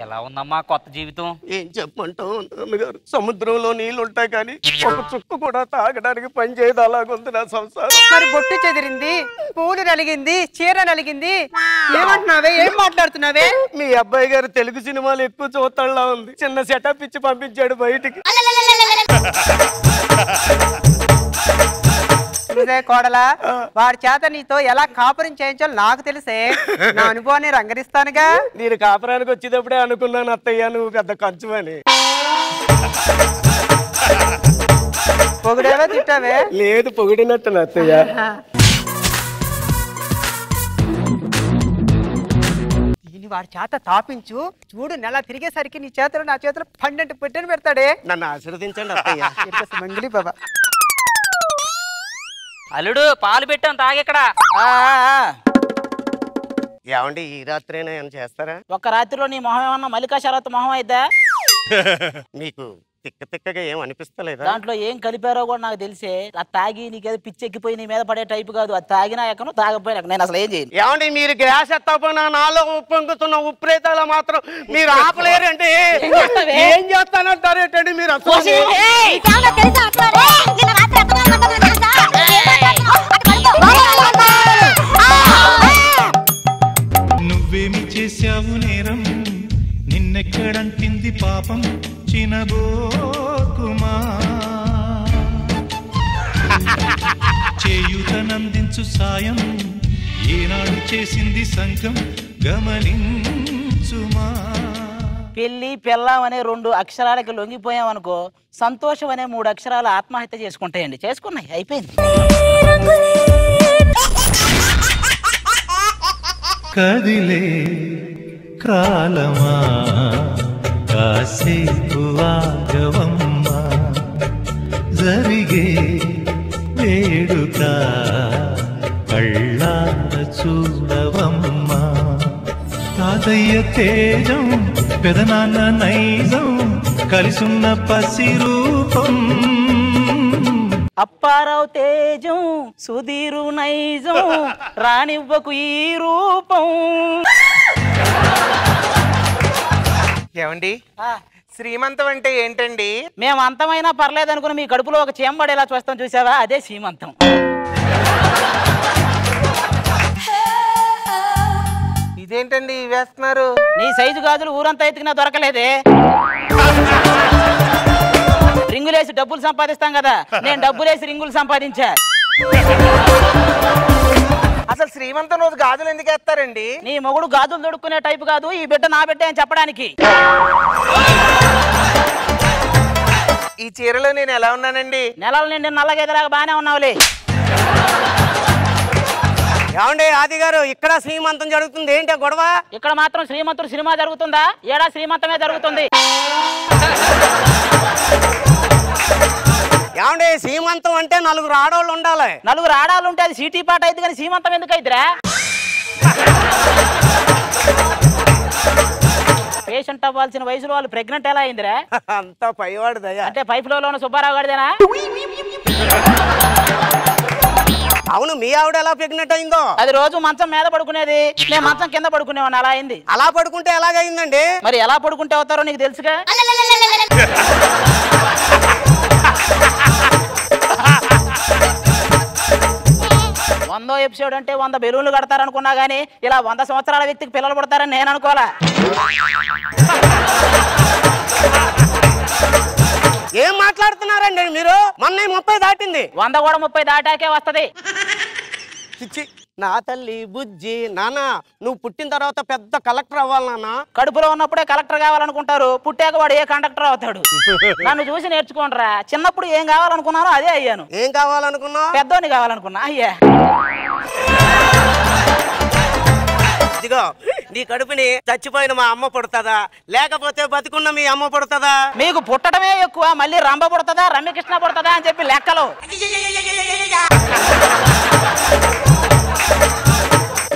S6: ఎలా ఉందమ్మా కొత్త జీవితం?
S4: ఏం చెప్పమంటావు నాన్నగారు, సముద్రంలో నీళ్ళు ఉంటాయి కానీ ఒక చుక్క కూడా తాగడానికి పని చేయదు. అలాగుంది నా సంసారం.
S5: మరి బొట్టు చెదిరింది, పూలు నలిగింది, చీర నలిగింది. ఏమంటున్నావే, ఏం మాట్లాడుతున్నావే?
S4: మీ అబ్బాయి గారు తెలుగు సినిమాలు ఎక్కువ చూస్తాడులా ఉంది. చిన్న సెటప్ ఇచ్చి పంపించాడు బయటికి.
S5: కోడలా, వాడి చేత నీతో ఎలా కాపురం చేయించాలో నాకు తెలిసే. నా అనుభవాన్ని రంగరిస్తానుగా.
S4: నేను కాపురానికి వచ్చేటప్పుడే అనుకున్నాను అత్తయ్య నువ్వు పెద్ద కంచుమని.
S5: పొగిడేవే తిట్టావే?
S4: లేదు, పొగిడినట్టు అత్తయ్య.
S5: దీన్ని వాడి చేత తాపించు చూడు. నెల తిరిగేసరికి నీ చేతులు నా చేతులు 12 పెట్టెను పెడతాడే.
S4: నన్ను ఆశీర్వదించండి అత్తయ్య.
S5: మంగళి బాబా.
S6: అల్లుడు పాలు పెట్టాం తాగెక్కడ?
S4: ఏమండి ఈ రాత్రైనా ఏమైనా చేస్తారా?
S3: ఒక్క రాత్రిలో నీ మొహం ఏమన్నా మల్లికా శరత్ మొహం అయిద్దా?
S4: మీకు తిక్క తిక్కగా ఏం అనిపిస్తలేదా?
S3: దాంట్లో ఏం కలిపారో కూడా నాకు తెలిసే. అది తాగి నీకేదో పిచ్చి ఎక్కిపోయి నీ మీద పడే టైపు కాదు. అది తాగినా ఎక్కను, తాగపోయినా నేను అసలు ఏం చేయను.
S4: ఏమండి మీరు గ్యాస్ ఎత్తపోయినా నాలో ఉప్పొంగుతున్న ఉప్రేతాల మాత్రం మీరు ఆపలేరండి. ఏం చేస్తానంటారేంటండి మీరు? అసలు
S10: నువ్వేమి చేశావు నేరం, నిన్నెక్కడంటింది పాపం చినబోకుమా. చేయుతనందించు సాయం ఏనాడు చేసింది సంఘం గమనించుమా.
S3: పెళ్లి పెళ్ళాం అనే 2 అక్షరాలకి లొంగిపోయామనుకో, సంతోషం అనే 3 అక్షరాలు ఆత్మహత్య చేసుకుంటాయండి. చేసుకున్నాయి, అయిపోయింది.
S10: కదిలే కాలమా కాసేపు ఆగవమ్మా, జరిగే వేడుక కళ్ళార చూడవమ్మా. తాతయ్య తేజం పెదనాన్న నైజం కలిసున్న పసి రూపం.
S3: అప్పారావు తేజం సుధీరు నైజం రానివ్వకు ఈ రూపం.
S11: ఏమండి శ్రీమంతం అంటే ఏంటండి?
S3: మేము అంతమైనా పర్లేదు అనుకుని మీ కడుపులో ఒక చేంబడేలా చూస్తాం, చూసావా? అదే శ్రీమంతం.
S11: ఇదేంటండి వేస్తున్నారు?
S3: నీ సైజు గాజులు ఊరంతా ఎత్తుకున్నా దొరకలేదే. రింగులేసి డబ్బులు సంపాదిస్తాం కదా, నేను డబ్బులేసి రింగులు సంపాదించా.
S11: అసలు శ్రీమంతం రోజు గాజులు ఎందుకు వేస్తారండి?
S3: నీ మొగుడు గాజులు దొడుక్కునే టైపు కాదు, ఈ బిడ్డ నా బిడ్డ అని చెప్పడానికి.
S11: ఈ చీరలో నేను ఎలా ఉన్నానండి?
S3: నెలల నిండి నల్లగేదలాగా బానే ఉన్నావులే.
S4: ఏమండి ఆది గారు, ఇక్కడ శ్రీమంతం జరుగుతుంది, ఏంటి గొడవ?
S3: ఇక్కడ మాత్రం శ్రీమంతుడు సినిమా జరుగుతుందా? ఏడా శ్రీమంతమే జరుగుతుంది.
S4: ఏమండి శ్రీమంతం అంటే 4 ఆడవాళ్ళు ఉండాలి.
S3: 4 ఆడాలు ఉంటే అది సిటీ పాట అయితే కానీ శ్రీమంతం ఎందుకు అయిద్దిరా? పేషెంట్ అవ్వాల్సిన వయసులో వాళ్ళు ప్రెగ్నెంట్ ఎలా అయిందిరా?
S4: అంతా పైవాడు దయ.
S3: అంటే పైపులో ఉన్న సుబ్బారావు గారిదేనా?
S4: అవును, మీ ఆవిడ ఎలా ప్రెగ్నెంట్ అయిందో?
S3: అది రోజు మంచం మీద పడుకునేది, నేను మంచం కింద పడుకునేవాడిని, అలా అయింది.
S4: అలా పడుకుంటే ఎలాగైందండి?
S3: మరి ఎలా పడుకుంటే అవుతారో నీకు తెలుసుగా. 100వ ఎపిసోడ్ అంటే 100 బెలూన్లు కడతారనుకున్నా గానీ ఇలా 100 సంవత్సరాల వ్యక్తికి పిల్లలు పుడతారని నేను అనుకోలే.
S4: ఏం మాట్లాడుతున్నారండి మీరు? మొన్న 30 దాటింది.
S3: 100 కూడా 30 దాటాకే వస్తది.
S4: నా తల్లి బుజ్జి. నాన్న నువ్వు పుట్టిన తర్వాత పెద్ద కలెక్టర్ అవ్వాలి నాన్న.
S3: కడుపులో ఉన్నప్పుడే కలెక్టర్ కావాలనుకుంటారు, పుట్టాక వాడు ఏ కండక్టర్ అవుతాడు. నన్ను చూసి నేర్చుకోండిరా. చిన్నప్పుడు ఏం కావాలనుకున్నానో అదే అయ్యాను.
S4: ఏం కావాలనుకున్నా?
S3: పెద్దోని కావాలనుకున్నా. అయ్యా
S4: ఇదిగో నీ కడుపుని చచ్చిపోయిన మా అమ్మ పుడతదా లేకపోతే బతికున్న మీ అమ్మ పుడతదా?
S3: మీకు పుట్టడమే ఎక్కువ, మళ్ళీ రంభ పుడతదా రమ్యకృష్ణ పుడతదా అని చెప్పి లెక్కలు.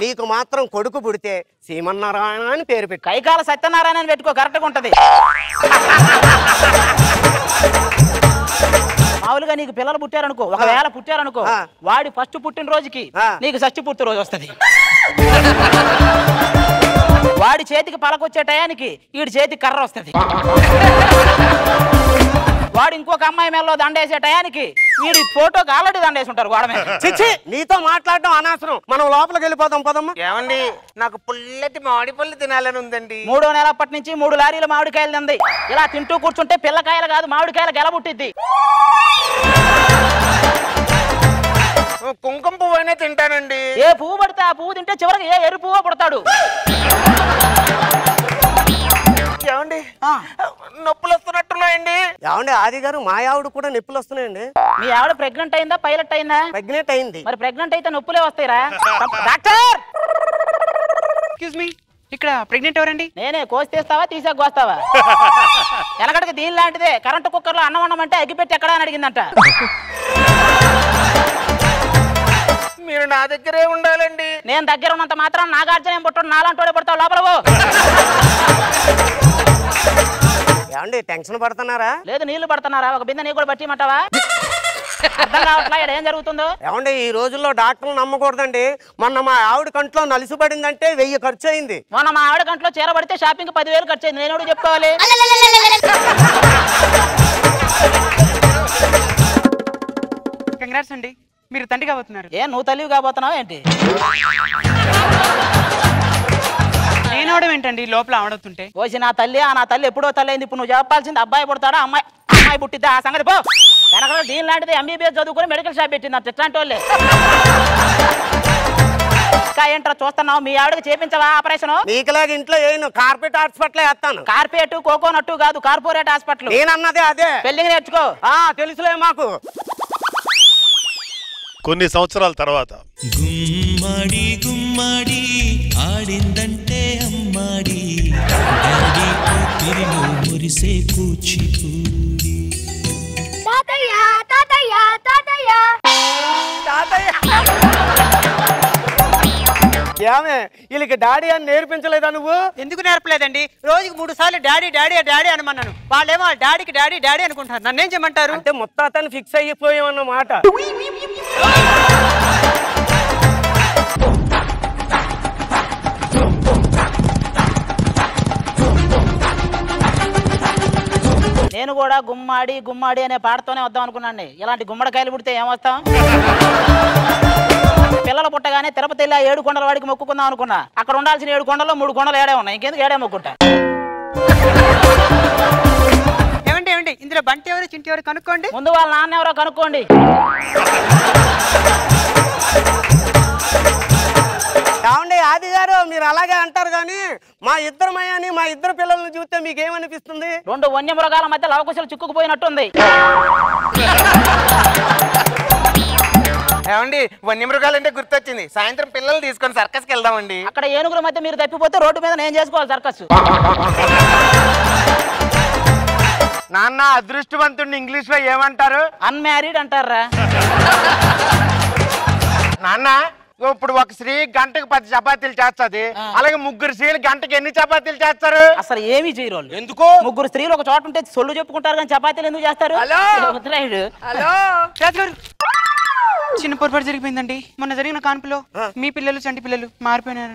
S4: నీకు మాత్రం కొడుకు పుడితే శ్రీమన్నారాయణ అని పేరు పెట్టు.
S3: కైకాల సత్యనారాయణ అని పెట్టుకో, కరెక్ట్గా ఉంటది. మామూలుగా నీకు పిల్లలు పుట్టారనుకో, ఒకవేళ పుట్టారనుకో, వాడి ఫస్ట్ పుట్టినరోజుకి నీకు షష్ఠి పూర్తి రోజు వస్తుంది. వాడి చేతికి పలకొచ్చే టయానికి వీడి చేతికి కర్ర వస్తుంది. వాడు ఇంకొక అమ్మాయి మేలో దండేసే టయానికి వీడి ఫోటోకి ఆల్రెడీ దండేసి ఉంటారు గోడ మీద.
S4: చిచ్చి నీతో మాట్లాడడం అనవసరం, మనం లోపలికి వెళ్ళిపోదాం పదమ్మా.
S11: ఏమండి నాకు పుల్లటి మామిడి పళ్ళు తినాలని ఉందండి.
S3: 3వ నెల అప్పటి నుంచి 3 లారీలు మామిడికాయలు తింది. ఇలా తింటూ కూర్చుంటే పిల్లకాయలు కాదు మామిడికాయలు గెలబుట్టిద్ది.
S11: కుంకుమ పువ్వు అయినా తింటానండి.
S3: ఏ పువ్వు పడితే ఆ పువ్వు తింటే చివరికి ఏ ఎరు పువ్వు పడతాడు.
S11: ఏమండి నొప్పులు వస్తున్నట్టున్నాయండి.
S4: ఏమండి ఆది గారు మా ఆవిడ కూడా నొప్పులు వస్తున్నాయండి.
S3: మీ ఆవిడ ప్రెగ్నెంట్ అయిందా పైలట్ అయిందా?
S4: ప్రెగ్నెంట్ అయింది.
S3: మరి ప్రెగ్నెంట్ అయితే నొప్పులే వస్తాయిరా. డాక్టర్
S5: ఎక్స్క్యూజ్ మీ, ఇక్కడ ప్రెగ్నెంట్ ఎవరండి?
S3: నేనే. కోసి తీస్తావా తీసాక కోస్తావా? ఎనకడికి దీని లాంటిదే. కరెంటు కుక్కర్లో అన్నం వండమంటే అగ్గిపెట్టి ఎక్కడా అని అడిగిందంట.
S11: మీరు నా దగ్గరే ఉండాలండి.
S3: నేను దగ్గర ఉన్నంత మాత్రం నాగార్జున ఏం పుట్టాడు, నాలంటోడే పడతావు. లోపల పో.
S4: ఏమండి టెన్షన్ పడుతున్నారా?
S3: లేదు నీళ్లు పడుతున్నారా? ఒక బిందె నీకు కూడా పట్టిమంటావా? అర్థం కావట్లా ఏం జరుగుతుందో.
S4: ఏమండి ఈ రోజుల్లో డాక్టర్లు నమ్మకూడదండి. మొన్న మా ఆవిడ కంట్లో నలిసి పడిందంటే 1000 ఖర్చు అయింది.
S3: మొన్న మా ఆవిడ కంట్లో చీర పడితే షాపింగ్ 10,000 ఖర్చు అయింది. నేను చెప్పుకోవాలి.
S5: కంగ్రాట్స్ అండి, మీరు తండ్రి కాబోతున్నారు.
S3: ఏ నువ్వు తల్లివి కాబోతున్నావు ఏంటి?
S5: నేను అవడం ఏంటండి లోపల ఆవడుతుంటే?
S3: ఓసి నా తల్లి నా తల్లి ఎప్పుడో తల్లి అయింది. ఇప్పుడు నువ్వు చెప్పాల్సింది అబ్బాయి పుడతాడా అమ్మాయి పుట్టిద్దా? ఆ సంగతి పో. వెనకాల దీని లాంటిది MBBS చదువుకుని మెడికల్ షాప్ పెట్టింది అంత ఇట్లాంటి వాళ్ళే. ఇంకా ఏంట్రా చూస్తున్నావు? మీ ఆవిడకి చేపించవా ఆపరేషన్?
S4: నీకులాగా ఇంట్లో ఏను కార్పొరేట్ హాస్పిటల్ వేస్తాను.
S3: కార్పొరేట్ కోకోనట్టు కాదు, కార్పొరేట్ హాస్పిటల్.
S4: నేనన్నదే అదే.
S3: పెళ్లికి నేర్చుకో.
S4: తెలుసులే మాకు.
S12: కొన్ని సంవత్సరాల తర్వాత
S10: గుమ్మడి గుమ్మడి ఆడిందంటే అమ్మాడి డాడీ ఊపిరిలో మురిసే కూచిపూడి.
S7: తాతయ్య తాతయ్య తాతయ్య
S4: తాతయ్య ఏమే వీళ్ళకి డాడీ అని నేర్పించలేదా నువ్వు?
S5: ఎందుకు నేర్పలేదండి? రోజుకి 3 సార్లు డాడీ డాడీ డాడీ అనమన్నాను. వాళ్ళేమో డాడీకి డాడీ డాడీ అనుకుంటారు. నన్నేం చేయమంటారు?
S4: అంటే ముత్తాతని ఫిక్స్ అయిపోయామన్నమాట.
S3: నేను కూడా గుమ్మాడి గుమ్మాడి అనే పాటతోనే వద్దాం అనుకున్నాను. ఇలాంటి గుమ్మడికాయలు పుడితే ఏమొస్తాం? పిల్లలు పుట్టగానే తిరుపతి వెళ్ళి 7 కొండల వాడికి మొక్కుకుందాం అనుకున్నా. అక్కడ ఉండాల్సిన 7 కొండల్లో 3 కొండలు ఏడే ఉన్నాయి. ఇంకెందుకు ఏడే మొక్కుంటా?
S5: ఏమండి ఏమండి ఇందులో బంటి ఎవరు చింటి ఎవరు కనుక్కోండి.
S3: ముందు వాళ్ళ నాన్న ఎవరో కనుక్కోండి.
S4: ఏమండి ఆది గారు మీరు అలాగే అంటారు కానీ మా ఇద్దరమయ్యని మా ఇద్దరు పిల్లల్ని చూస్తే మీకేమనిపిస్తుంది?
S3: 2 వన్యమృగాల మధ్య లవకుశలు చిక్కుకుపోయినట్టుంది.
S11: ఏమండి వన్యమృగాలంటే గుర్తొచ్చింది. సాయంత్రం పిల్లలు తీసుకొని సర్కస్కి వెళ్దామండి.
S3: అక్కడ ఏనుగుల మధ్య మీరు తప్పిపోతే రోడ్డు మీద నేను చేసుకోవాలి సర్కస్.
S4: నాన్న అదృష్టవంతుడిని ఇంగ్లీష్ లో ఏమంటారు?
S3: అన్మ్యారీడ్ అంటారా?
S4: నాన్న ఇప్పుడు ఒక స్త్రీ గంటకు 10 చపాతీలు చేస్తుంది, అలాగే 3 స్త్రీలు గంటకి ఎన్ని చపాతీలు చేస్తారు?
S3: అసలు ఏమీ చేయరు.
S4: ఎందుకు?
S3: 3 స్త్రీలు ఒక చోట ఉంటే సొల్లు చెప్పుకుంటారు కానీ చపాతీలు ఎందుకు చేస్తారు?
S5: చిన్న పొరపాటు జరిగిపోయిందండి. మొన్న జరిగిన కాన్పులో మీ పిల్లలు చంటి పిల్లలు మారిపోయినారు.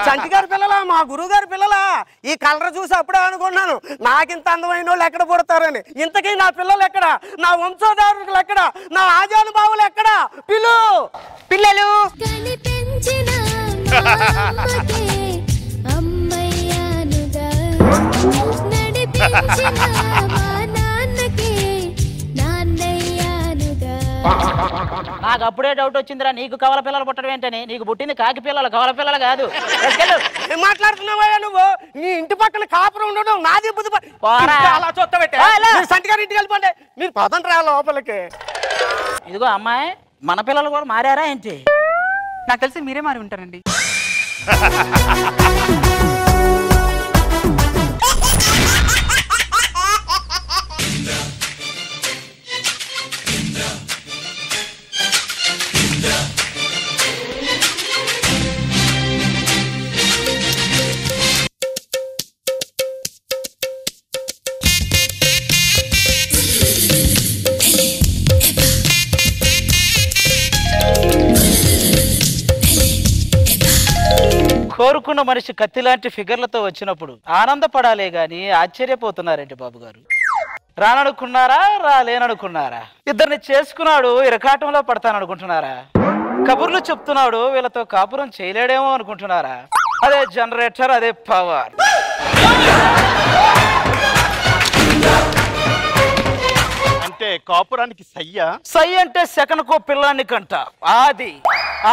S4: చంటి గారి పిల్లలా? మా గురువు గారి పిల్లలా? ఈ కలర్ చూసి అప్పుడే అనుకున్నాను నాకింత అందమైన వాళ్ళు ఎక్కడ పుడతారని. ఇంతకీ నా పిల్లలు ఎక్కడ? నా వంశోధారులు ఎక్కడ? నా ఆజానుభావులు ఎక్కడ? పిల్లలు
S8: నడిపించిన
S3: నాకు అప్పుడే డౌట్ వచ్చిందిరా నీకు కవల పిల్లలు పుట్టడం ఏంటని. నీకు పుట్టింది కాకి పిల్లలు, కవల పిల్లలు కాదు.
S4: ఏం మాట్లాడుతున్నావా నువ్వు? నీ ఇంటి పక్కన కాపురం ఉండడం నాది బుద్ధి. అలా చూస్తాబెట్టే సంటిగారి ఇంటికి వెళ్ళిపోండి. మీరు పదండి రా లోపలికి.
S3: ఇదిగో అమ్మాయి, మన పిల్లలు కూడా మారారా ఏంటి?
S5: నాకు తెలిసి మీరే మారి ఉంటారండి.
S3: కోరుకున్న మనిషి కత్తిలాంటి ఫిగర్లతో వచ్చినప్పుడు ఆనందపడాలే గాని ఆశ్చర్యపోతున్నారేంటి బాబు గారు? రాననుకున్నారా, రాలేననుకున్నారా? ఇద్దరిని చేసుకున్నాడు ఇరకాటంలో పడతాననుకుంటున్నారా? కబుర్లు చెప్తున్నాడు వీళ్ళతో కాపురం చేయలేడేమో అనుకుంటున్నారా? అదే జనరేటర్, అదే పవర్.
S2: అంటే కాపురానికి సయ్యా?
S3: సై అంటే సెకనుకో పిల్లాన్ని కంట.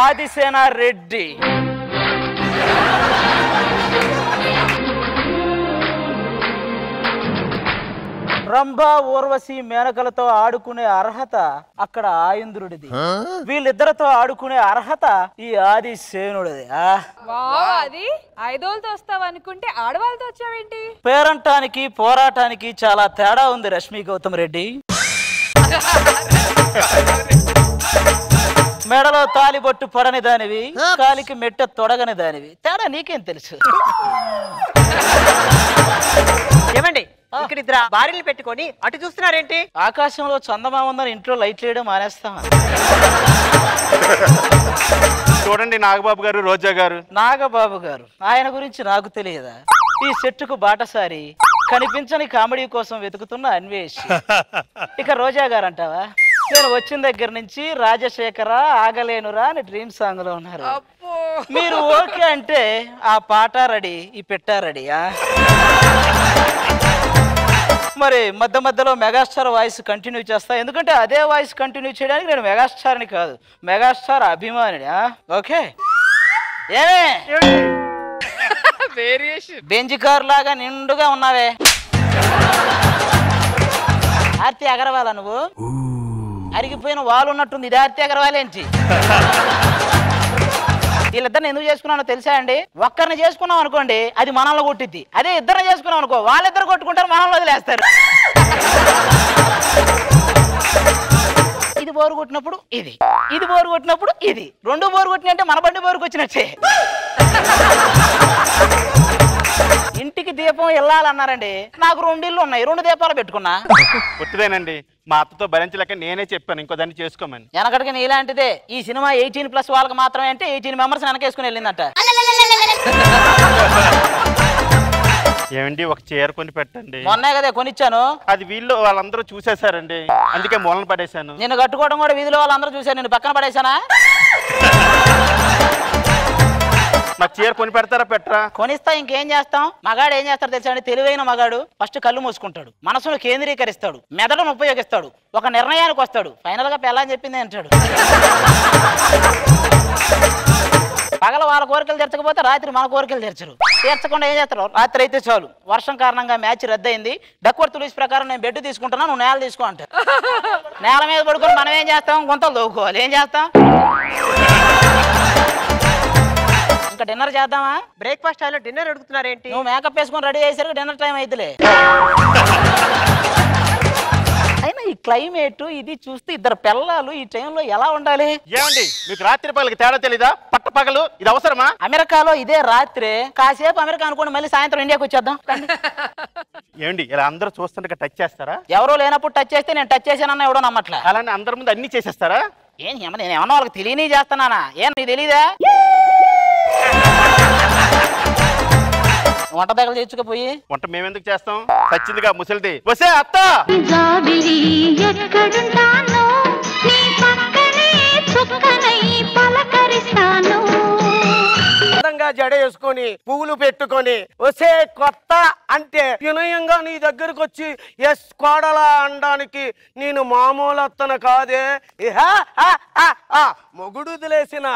S3: ఆదిసేన రెడ్డి. రంభా, ఊర్వశి, మేనకలతో ఆడుకునే అర్హత అక్కడ ఆయంద్రుడిది. వీళ్ళిద్దరితో ఆడుకునే అర్హత ఈ ఆదిసేనుడిది.
S1: అది ఐదోళ్ళతో వస్తావు అనుకుంటే ఆడవాళ్ళతో వచ్చావేంటి?
S3: పేరంటానికి పోరాటానికి చాలా తేడా ఉంది రష్మి గౌతమ్ రెడ్డి. మెడలో తాలిబొట్టు పడని దానివి, కాలికి మెట్ట తొడగని దానివి. తేడా నీకేం తెలుసు?
S5: ఏమండి ఇక్కడ ఇద్దరు భార్యలు పెట్టుకొని అటు చూస్తున్నారేంటి?
S3: ఆకాశంలో చందమా ఉందని ఇంట్లో లైట్ వేయడం మానేస్తామా?
S2: చూడండి నాగబాబు గారు, రోజా గారు.
S3: నాగబాబు గారు ఆయన గురించి నాకు తెలియదా? ఈ సెట్టుకు బాటసారి, కనిపించని కామెడీ కోసం వెతుకుతున్న అన్వేషి. ఇక రోజా గారు అంటావా? నేను వచ్చిన దగ్గర నుంచి రాజశేఖర, ఆగలేనురా అని డ్రీమ్ సాంగ్ లో ఉన్నారు. మీరు ఓకే అంటే ఆ పాట రెడీ, ఈ పెట్ట రెడీయా? మరి మధ్య మధ్యలో మెగాస్టార్ వాయిస్ కంటిన్యూ చేస్తా, ఎందుకంటే అదే వాయిస్ కంటిన్యూ చేయడానికి నేను మెగాస్టార్ని కాదు, మెగాస్టార్ అభిమానిని. ఓకే, ఏమే బెంజ్ కార్ లాగా నిండుగా ఉన్నావే. ఆర్తి అగర్వాలా నువ్వు? అరిగిపోయిన వాళ్ళు ఉన్నట్టుంది. ఇది ఆర్తి అగర్వాల్ ఏంటి? వీళ్ళిద్దరిని ఎందుకు చేసుకున్నానో తెలుసా అండి? ఒక్కరిని చేసుకున్నాం అనుకోండి అది మనల్ని కొట్టిద్ది. అదే ఇద్దరిని చేసుకున్నాం అనుకో వాళ్ళిద్దరు కొట్టుకుంటారు, మనల్ని వదిలేస్తారు. ఇది బోరు కొట్టినప్పుడు ఇది, ఇది బోరు కొట్టినప్పుడు ఇది, రెండు బోరు కొట్టినంటే మన బండి బోరుకు వచ్చినట్టే. ఇంటికి దీపం వెళ్ళాలన్నారండి, నాకు 2 ఇళ్ళు ఉన్నాయి, 2 దీపాలు పెట్టుకున్నా.
S2: పుట్టిదేనండి, మా అత్తతో భరించలేక నేనే చెప్పాను ఇంకో దాన్ని చేసుకోమని.
S3: వెనకటికి నీలాంటిదే. ఈ సినిమా 18+ వాళ్ళకి మాత్రమే అంటే 18 మెంబర్స్ వెనకేసుకుని వెళ్ళిందంట.
S2: ఏమండి ఒక చీర కొని పెట్టండి.
S3: మొన్నే కదా కొనిచ్చాను.
S2: అది వీళ్ళు వాళ్ళందరూ చూసేశారండి, అందుకే మూలన పడేశాను.
S3: నేను కట్టుకోవడం కూడా వీధిలో వాళ్ళందరూ చూశారు, నేను పక్కన పడేశానా?
S2: నాకు చీర కొని పెడతారా పెట్టరా?
S3: కొనిస్తా, ఇంకేం చేస్తాం. మగాడు ఏం చేస్తాడు తెలుసా అండి? తెలివైన మగాడు ఫస్ట్ కళ్ళు మూసుకుంటాడు, మనసును కేంద్రీకరిస్తాడు, మెదడును ఉపయోగిస్తాడు, ఒక నిర్ణయానికి వస్తాడు, ఫైనల్ గా పెళ్ళని చెప్పింది అంటాడు. పగల వాళ్ళ కోరికలు తీర్చకపోతే రాత్రి మన కోరికలు తీర్చరు. తీర్చకుండా ఏం చేస్తారు? రాత్రి అయితే చాలు, వర్షం కారణంగా మ్యాచ్ రద్దయింది, డక్వర్త్ లూస్ ప్రకారం నేను బెడ్ తీసుకుంటున్నా, నువ్వు నేల తీసుకో అంటారు. నేల మీద పడుకొని మనం ఏం చేస్తాం? గుంతలు దోవుకోవాలి. ఏం చేస్తాం? ఇంకా డిన్నర్ చేద్దామా?
S5: బ్రేక్ఫాస్ట్ టైంలో డిన్నర్ అడుగుతున్నారేంటి?
S3: నువ్వు మేకప్ వేసుకొని రెడీ అయ్యేసరికి డిన్నర్ టైం అయితేలే. అయినా ఈ క్లైమేట్ ఇది చూస్తే ఇద్దరు పిల్లలు ఈ టైంలో ఎలా ఉండాలి?
S2: ఏమండి మీకు రాత్రి పగలకి తేడా తెలీదా? పట్ట పగలు ఇది అవసరమా?
S3: అమెరికాలో ఇదే రాత్రి, కాసేపు అమెరికా అనుకోండి, మళ్ళీ సాయంత్రం ఇండియాకి వచ్చేద్దాం.
S2: ఏమండి ఇలా అందరూ చూస్తుండగా టచ్ చేస్తారా?
S3: ఎవరో లేనప్పుడు టచ్ చేస్తే నేను టచ్ చేశానన్నా ఎవడో నమ్మట్లే.
S2: అలానే అందరి ముందు అన్ని చేసేస్తారా?
S3: ఏం నేను ఏమన్నా వాళ్ళకి తెలియని చేస్తున్నానా? ఏం నీకు తెలీదా? వంట దగ్గర తెచ్చుకుపోయి
S2: వంట మేమెందుకు చేస్తాం? సచ్చిందిగా ముసలిది. వసే అత్త,
S8: ఎక్కడుంటానో నీ పక్కనే చుక్కనై పలకరి అలరిస్తాను.
S4: అందంగా జడ వేసుకొని పువ్వులు పెట్టుకొని వసే కొత్త అంటే వినయంగా నీ దగ్గరకు వచ్చి ఎస్ కోడలా అనడానికి నేను మామూలు అత్తన కాదే మొగుడు వదిలేసిన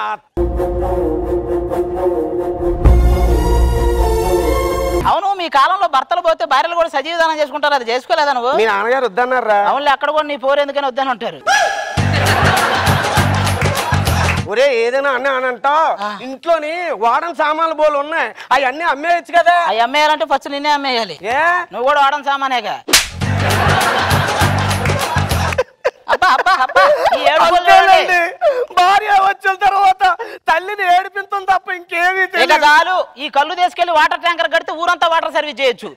S3: అవును, మీ కాలంలో భర్తలు పోతే భార్యలు కూడా సజీవదానం చేసుకుంటారు, అది చేసుకోలేదా నువ్వు?
S4: మీ నాన్నగారు వద్దన్నారా?
S3: అవునులే, అక్కడ కూడా నీ పోరు ఎందుకని వద్దని ఉంటారు.
S4: ఒరే ఏదైనా అన్నంట ఇంట్లోని వాడని సామాన్లు బోలు ఉన్నాయి, అవన్నీ అమ్మేయచ్చు కదా.
S3: అవి అమ్మేయాలంటే ఫస్ట్ నిన్నే అమ్మేయాలి. నువ్వు కూడా వాడని సామానేగా.
S4: భార్య వచ్చిన తర్వాత తల్లిని ఏడిపించడం తప్ప ఇంకేమీ తెలియదు.
S3: చాలు, ఈ కళ్ళు తీసుకెళ్లి వాటర్ ట్యాంకర్ కడితే ఊరంతా వాటర్ సర్వీస్ చేయొచ్చు.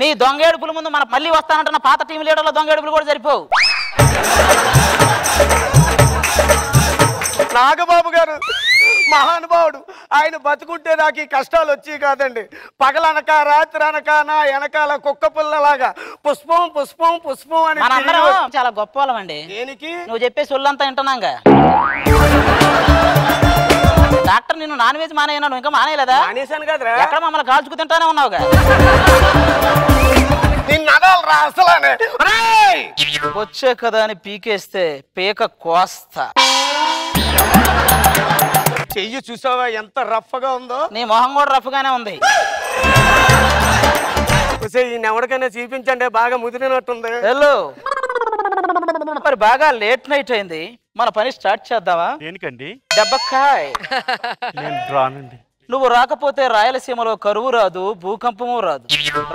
S3: నీ దొంగ ఏడుపుల ముందు మన మళ్ళీ వస్తానంటున్న పాత టీం లీడర్ల దొంగ ఏడుపులు కూడా సరిపోవు.
S4: నాగబాబు గారు మహానుభావుడు, ఆయన బతుకుంటే నాకు ఈ కష్టాలు వచ్చి కాదండి. పగలనక రాత్రి అనక నా వెనకాల కుక్క పిల్లలాగా పుష్పం పుష్పం పుష్పం అని.
S3: చాలా గొప్ప వాళ్ళమండి.
S4: దేనికి?
S3: నువ్వు చెప్పే సొల్లంతా వింటున్నాగా. డాక్టర్ నిన్ను నాన్ వెజ్ మానేయనా? నువ్వు ఇంకా మానేయలేదా?
S4: మానేశాను కదరా.
S3: ఎక్కడ మమ్మల్ని కాల్చుకు తింటానే ఉన్నావుగా. వచ్చే కదా అని పీకేస్తే పీక కోస్తా.
S4: చెయ్యి చూసావా ఎంత రఫ్ గా ఉందో?
S3: నీ మొహం కూడా రఫ్ గానే ఉంది.
S4: ఈయన ఎవరికైనా చూపించండి, బాగా ముదిరినట్టుంది.
S3: హలో, మరి బాగా లేట్ నైట్ అయింది, మన పని స్టార్ట్ చేద్దామా?
S2: దేనికండి?
S3: దెబ్బకాయ్.
S2: నేను రానండి.
S3: నువ్వు రాకపోతే రాయలసీమలో కరువు రాదు, భూకంపము రాదు.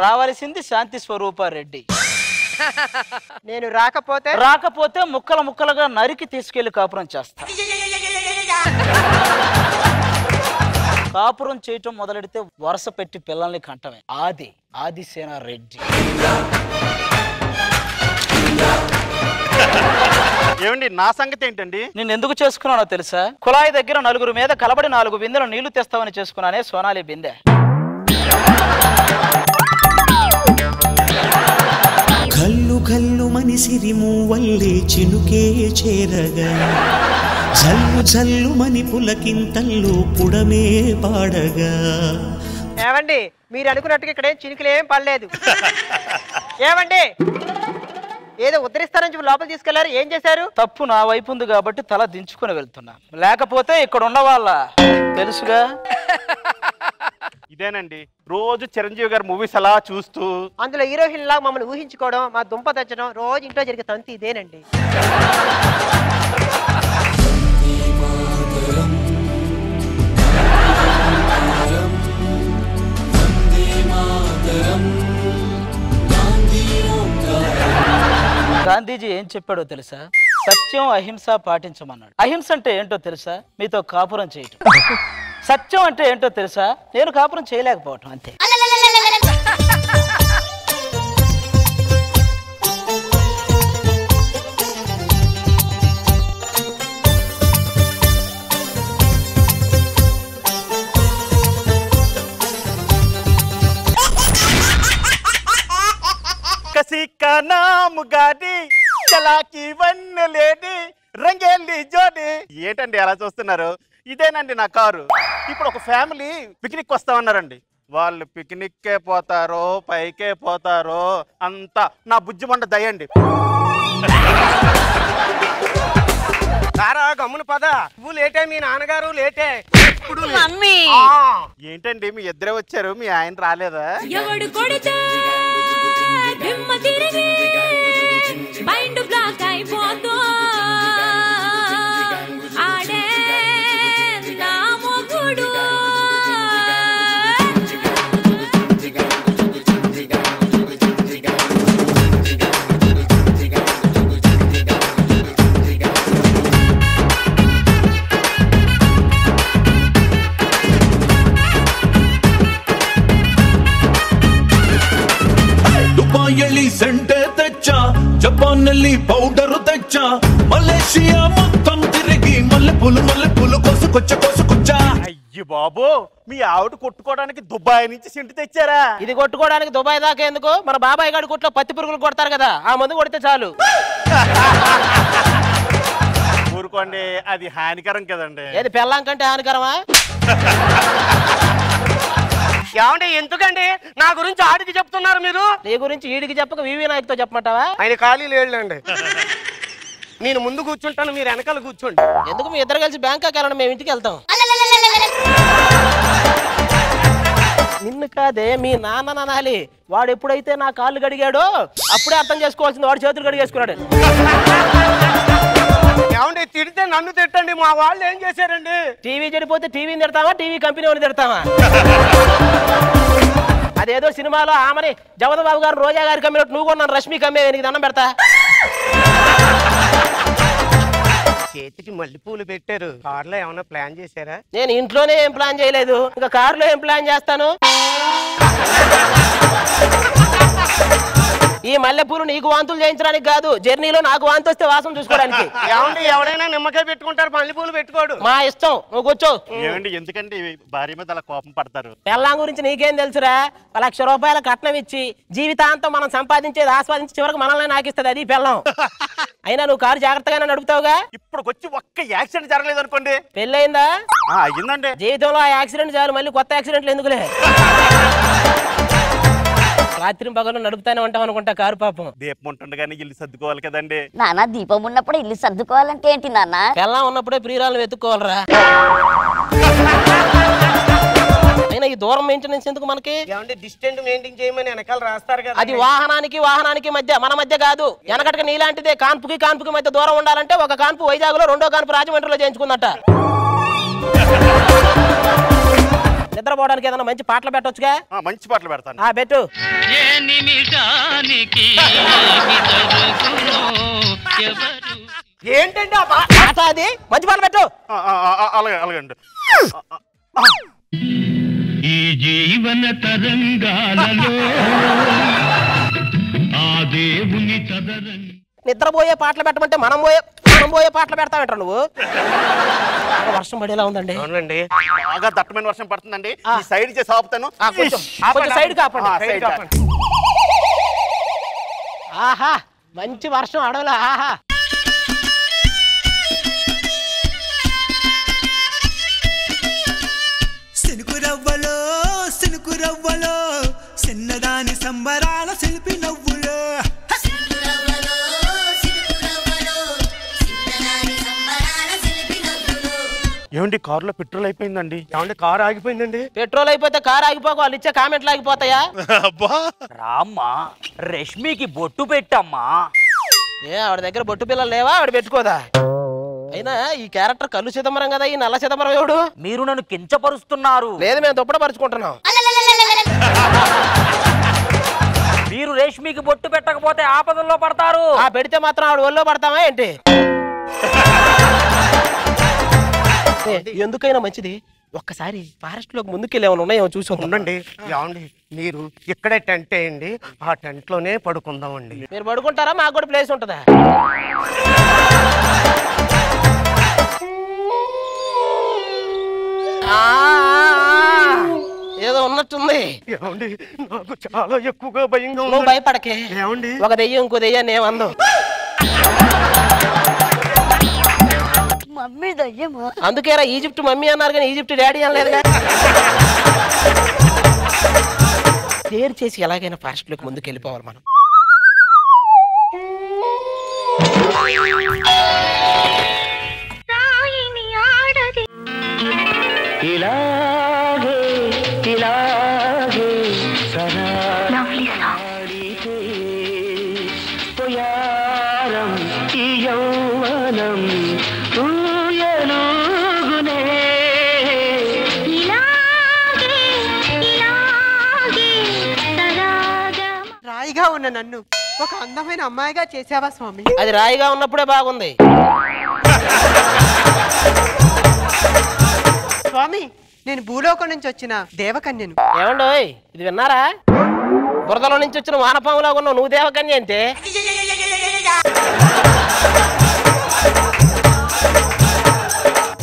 S3: రావాల్సింది శాంతి స్వరూపారెడ్డి.
S5: నేను రాకపోతే
S3: ముక్కలు ముక్కలుగా నరికి తీసుకెళ్లి కాపురం చేస్తా. కాపురం చేయటం మొదలెడితే వరుస పెట్టి పిల్లల్ని కంటమే. ఆదిసేన రెడ్డి.
S2: ఏమండి, నా సంగతి ఏంటండి?
S3: నేను ఎందుకు చేసుకున్నానో తెలుసా? కుళాయి దగ్గర నలుగురు మీద కలబడి 4 బిందెలు నీళ్లు తెస్తామని చేసుకున్నానే సోనాలి బిందె.
S10: కల్లు కల్లు మనిసిరి మూవల్లే చినుకే చేరగా, జల్లు జల్లు మని పులకింతల్లో పుడమే పాడగా.
S5: ఏమండి, మీరు అనుకున్నట్టుగా ఇక్కడ చినుకులేం పడలేదు. ఏమండి, ఏదో ఉద్ధరిస్తారని చెప్పి లోపల తీసుకెళ్లారు, ఏం చేశారు?
S3: తప్పు నా వైపు ఉంది కాబట్టి తల దించుకుని వెళ్తున్నా, లేకపోతే ఇక్కడ ఉన్న వాళ్ళ తెలుసుగా.
S2: ఇదేనండి, రోజు చిరంజీవి గారు మూవీస్ అలా చూస్తూ
S5: అందులో హీరోయిన్ లాగా మమ్మల్ని ఊహించుకోవడం, మా దుంప తెచ్చడం, రోజు ఇంట్లో జరిగే తంతి ఇదేనండి.
S3: గాంధీజీ ఏం చెప్పాడో తెలుసా? సత్యం అహింస పాటించమన్నాడు. అహింస అంటే ఏంటో తెలుసా? మీతో కాపురం చేయటం. సత్యం అంటే ఏంటో తెలుసా? నేను కాపురం చేయలేకపోవటం, అంతే.
S2: కసి కా నామ్ గాడి చలాకి వన్నెలేడి రంగేలి జోడి. ఏంటండి అలా చూస్తున్నారు? ఇదేనండి నా కారు. ఇప్పుడు ఒక ఫ్యామిలీ పిక్నిక్ వస్తామన్నారండి. వాళ్ళు పిక్నిక్కే పోతారో పైకే పోతారో అంతా నా బుజ్జిమండ దయండి.
S4: సారా గమ్మున పద, నువ్వు లేటే, మీ నాన్నగారు లేటే.
S2: ఏంటండి మీ ఇద్దరే వచ్చారు, మీ ఆయన రాలేదా?
S8: ఎవడు కొడితే దిమ్మ తిరిగి మైండ్ బ్లాక్ అయిపోతో ఆడే నా మొగుడు.
S10: ದುಬಾಯಲ್ಲಿ ಸೆಂಟೆ ತೆಚ್ಚ, ಜಪಾನ್ನಲ್ಲಿ ಪೌಡರ್ ತೆಚ್ಚ, మలేషియా మొత్తం తిరిగి మల్లెపూలు కోసుకొచ్చా.
S2: అయ్యి బాబు, మీ ఆవిడ కొట్టుకోవడానికి దుబాయ్ నుంచి సింటి తెచ్చారా?
S3: ఇది కొట్టుకోవడానికి దుబాయ్ దాకా ఎందుకు? మన బాబాయ్ గారి కొట్లో పత్తి పురుగులు కొడతారు కదా, ఆ మందు కొడితే చాలు.
S2: ఊరుకోండి, అది హానికరం కదండి.
S12: ఏది పెళ్ళాం కంటే హానికరమా?
S4: ఏమంటే ఎందుకండి నా గురించి ఆడికి చెప్తున్నారు మీరు?
S12: నీ గురించి ఈడికి చెప్పక వివి నాయక్తో చెప్పమంటావా?
S4: ఆయన ఖాళీ లేళ్ళండి. నేను ముందు కూర్చుంటాను, మీరు వెనకాల కూర్చోండి.
S12: ఎందుకు మీ ఇద్దరు కలిసి బ్యాంకాక్ వెళ్ళండి, మేము ఇంటికి వెళ్తాం. నిన్ను కాదే మీ నాన్న నానాలి. వాడు ఎప్పుడైతే నా కాళ్ళు గడిగాడో అప్పుడే అర్థం చేసుకోవాల్సింది, వాడు చేతులు గడిగేసుకున్నాడు.
S4: ఏమండి తిడితే నన్ను తిట్టండి, మా వాళ్ళు ఏం చేశారండి?
S12: టీవీ చెడిపోతే టీవీని తిడతావా, టీవీ కంపెనీ వాడిని తిడతావా? అదేదో సినిమాలో ఆమెని జగన్ బాబు గారు రోజా గారి కమ్మినట్టు నువ్వు కూడా నన్ను రష్మి కమ్మే, నీకు దండం పెడతా.
S4: చేతికి మల్లెపూలు పెట్టారు, కార్లో ఏమైనా ప్లాన్ చేశారా?
S12: నేను ఇంట్లోనే ఏం ప్లాన్ చేయలేదు, ఇంకా కారులో ఏం ప్లాన్ చేస్తాను? ఈ మల్లెపూలు నీకు వాంతులు చేయించడానికి కాదు, జర్నీలో నాకు వాంతి వస్తే వాసన చూసుకోవడానికి.
S4: ఏమండి ఎవరైనా నిమ్మకాయ పెట్టుకుంటారు, మల్లెపూలు పెట్టుకోడు.
S12: మా ఇష్టం, నువ్వు కూర్చో.
S2: ఏమండి ఎందుకంటే భార్య మీద అలా కోపం పడతారు?
S12: పెళ్ళాం గురించి నీకేం తెలుసురా? ₹1,00,000 కట్నం ఇచ్చి జీవితాంతం మనం సంపాదించేది ఆస్వాదించి చివరికి మనల్ని నాకిస్తుంది, అది పెళ్ళాం. అయినా నువ్వు కారు జాగ్రత్తగానే నడుపుతావుగా?
S2: ఇప్పుడు వచ్చి ఒక్క యాక్సిడెంట్ జరగలేదు అనుకోండి.
S12: పెళ్ళయిందా?
S2: అయ్యిందండి.
S12: జీవితంలో ఆ యాక్సిడెంట్ చాలు, మళ్ళీ కొత్త యాక్సిడెంట్లు ఎందుకులే. రాత్రి పగలు నడుపుతానే ఉంటాం అనుకుంటా కారు. పాపం
S2: దీపం ఉంటుండగానే ఇల్లు సర్దుకోవాలి కదండి.
S13: నాన్న దీపం ఉన్నప్పుడు ఇల్లు సర్దుకోవాలంటే ఏంటి నాన్న?
S12: పెళ్ళాం ఉన్నప్పుడే ప్రియురాలను వెతుక్కోవాలరా. అయినా ఈ దూరం మెయింటెనెన్స్ ఎందుకు మనకి?
S4: డిస్టెన్స్ మెయింటైన్ చేయమని వెనకాల రాస్తారు కదా.
S12: అది వాహనానికి మధ్య, మన మధ్య కాదు. వెనకటికి నీలాంటిదే కాన్పుకి మధ్య దూరం ఉండాలంటే ఒక కాన్పు వైజాగ్ లో, రెండో కాన్పు రాజమండ్రిలో చేయించుకుందట. నిద్రపోవడానికి ఏదైనా మంచి పాటలు పెట్టొచ్చుగా?
S2: మంచి పాటలు పెడతాను.
S12: పెట్టు.
S4: ఏంటంటే
S12: అది మంచి పాటలు పెట్టు.
S2: అలాగండి.
S10: ఈ జీవన తరంగాలలో ఆ దేవుని తదరంగ
S12: నిద్రపోయే పాటలు పెట్టమంటే మనం పోయే పాటలు పెడతామంటారు నువ్వు. వర్షం పడేలా ఉందండి.
S4: అవునండి,
S2: బాగా దట్టమైన వర్షం పడుతుందండి. ఈ సైడ్ చేసి ఆపుతాను.
S12: కొంచెం సైడ్ కాపండి. ఆహా మంచి వర్షం అడవులా. ఆహా
S14: సినుకు రవ్వలో చిన్నదాని సంబరాల శిల్పి నవ్వులో.
S2: ఏమండి కారులో పెట్రోల్ అయిపోయిందండి.
S4: ఏమండి కారు ఆగిపోయిందండి.
S12: పెట్రోల్ అయిపోతే కారు ఆగిపోక వాళ్ళు ఇచ్చే కామెంట్లు ఆగిపోతాయా?
S6: రామ్మా రష్మికి బొట్టు పెట్టమ్మా.
S12: ఆవిడ దగ్గర బొట్టు పిల్లలు లేవా? ఆవిడ పెట్టుకోదా? అయినా ఈ క్యారెక్టర్ కళ్ళు చిదంబరం కదా, ఈ నల్ల చిదంబరం ఎవడు?
S6: మీరు నన్ను కించపరుస్తున్నారు.
S12: లేదు, మేము దుప్పట పరుచుకుంటున్నాం.
S6: మీరు రేష్మికి బొట్టు పెట్టకపోతే ఆపదల్లో పడతారు.
S12: పెడితే మాత్రం ఆవిడ ఒళ్ళో పడతామా ఏంటి? ఎందుకైనా మంచిది ఒక్కసారి ఫారెస్ట్ లోకి ముందుకెళ్ళేమని ఉన్నాయేమో చూసి
S4: ఉండండి. ఏమండి మీరు ఇక్కడే టెంట్ వేయండి, ఆ టెంట్ లోనే పడుకుందామండి.
S12: మీరు పడుకుంటారా? మాకు కూడా ప్లేస్ ఉంటుందా? ఏదో ఉన్నట్టుంది.
S4: ఏమండి నాకు చాలా ఎక్కువగా భయంగా ఉంది.
S12: నువ్వు భయపడకే.
S4: ఏమండి
S12: ఒక దెయ్యం ఇంకో దెయ్యాన్ని ఏమందో.
S13: మమ్మీ దయ్యమా?
S12: అందుకేరా ఈజిప్ట్ మమ్మీ అన్నారు కానీ ఈజిప్ట్ డాడీ అనలేదుగా. క్లియర్ చేసి ఎలాగైనా ఫాస్ట్ లోకి ముందుకు వెళ్ళిపోవాలి మనం.
S5: రాయిగా ఉన్న నన్ను ఒక అందమైన అమ్మాయిగా చేసావా స్వామి?
S12: అది రాయిగా ఉన్నప్పుడే బాగుంది
S5: స్వామి. నేను భూలోకం నుంచి వచ్చిన దేవకన్యను.
S12: ఏమండోయ్ ఇది విన్నారా? బురదలో నుంచి వచ్చిన వానపాములా ఉన్నావు, నువ్వు దేవకన్య అంటే?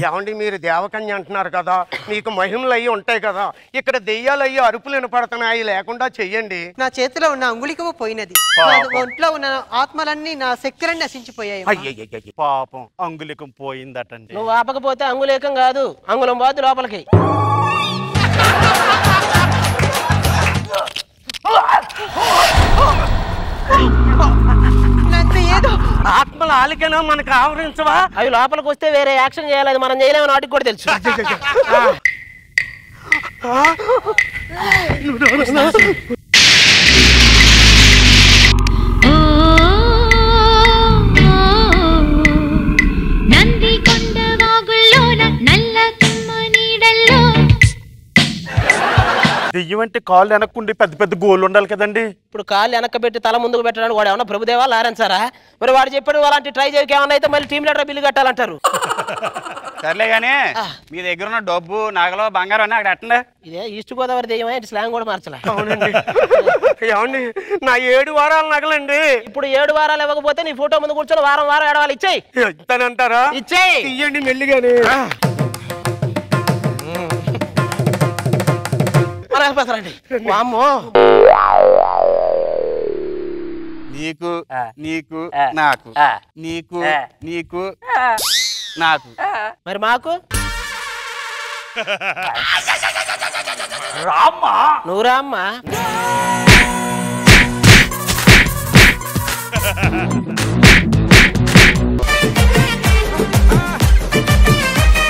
S4: ఏమండి మీరు దేవకన్య అంటున్నారు కదా, మీకు మహిమలు అయ్యి ఉంటాయి కదా, ఇక్కడ దెయ్యాలు అయ్యి అరుపులు వినపడుతున్నాయి, లేకుండా చెయ్యండి.
S5: నా చేతిలో ఉన్న అంగుళికము పోయినది, నా ఒంట్లో ఉన్న ఆత్మలన్నీ నా శక్తులన్నీ నశించిపోయాయి.
S2: పాపం అంగుళికం పోయిందటండి.
S12: నువ్వు ఆపకపోతే అంగుళీకం కాదు, అంగుళం పోద్దు లోపలికి.
S5: ఏదో
S4: ఆత్మల ఆలికనా మనకు ఆవరించవా?
S12: అవి లోపలికి వస్తే వేరే యాక్షన్ చేయాలి, అది మనం చేయలేమని వాటికి కూడా తెలుసు.
S8: నంది కొండ వాగుల్లోన నల్ల తుమ్మ నీడల్లో.
S2: దెయ్యం అంటే కాళ్ళు వెనక్కుండి పెద్ద పెద్ద గోళ్ళు ఉండాలి కదండి.
S12: ఇప్పుడు కాళ్ళు వెనక్కి పెట్టి తల ముందుకు పెట్టడానికి వాడు ఏమన్నా ప్రభుదేవా లారెన్సారా? మరి వాడు చెప్పాడు అలాంటి ట్రై చేయక ఏమన్నా అయితే మళ్ళీ టీమ్ లీడర్ బిల్లు కట్టాలంటారు.
S9: సర్లే గానీ మీ దగ్గర ఉన్న డబ్బు నగలు బంగారం అని అక్కడ ఎట్టండి.
S12: ఇదే ఈస్ట్ గోదావరి దెయ్యమే, స్లాంగ్ కూడా మార్చలే.
S4: అవునండి. ఏమండి నా 7 వారాలు నగలండి.
S12: ఇప్పుడు 7 వారాలు ఇవ్వకపోతే నీ ఫోటో ముందు కూర్చొని వారం వారం ఏడవాలి. ఇచ్చేయి.
S4: ఇస్తానంటారా?
S12: ఇచ్చేయి.
S4: ఇయ్యండి మెల్లిగానే.
S12: వామ్మో.
S9: నీకు నీకు నాకు నీకు నీకు నాకు
S12: మరి మాకు
S6: రామ్మా
S12: నువ్వు రామ్మా.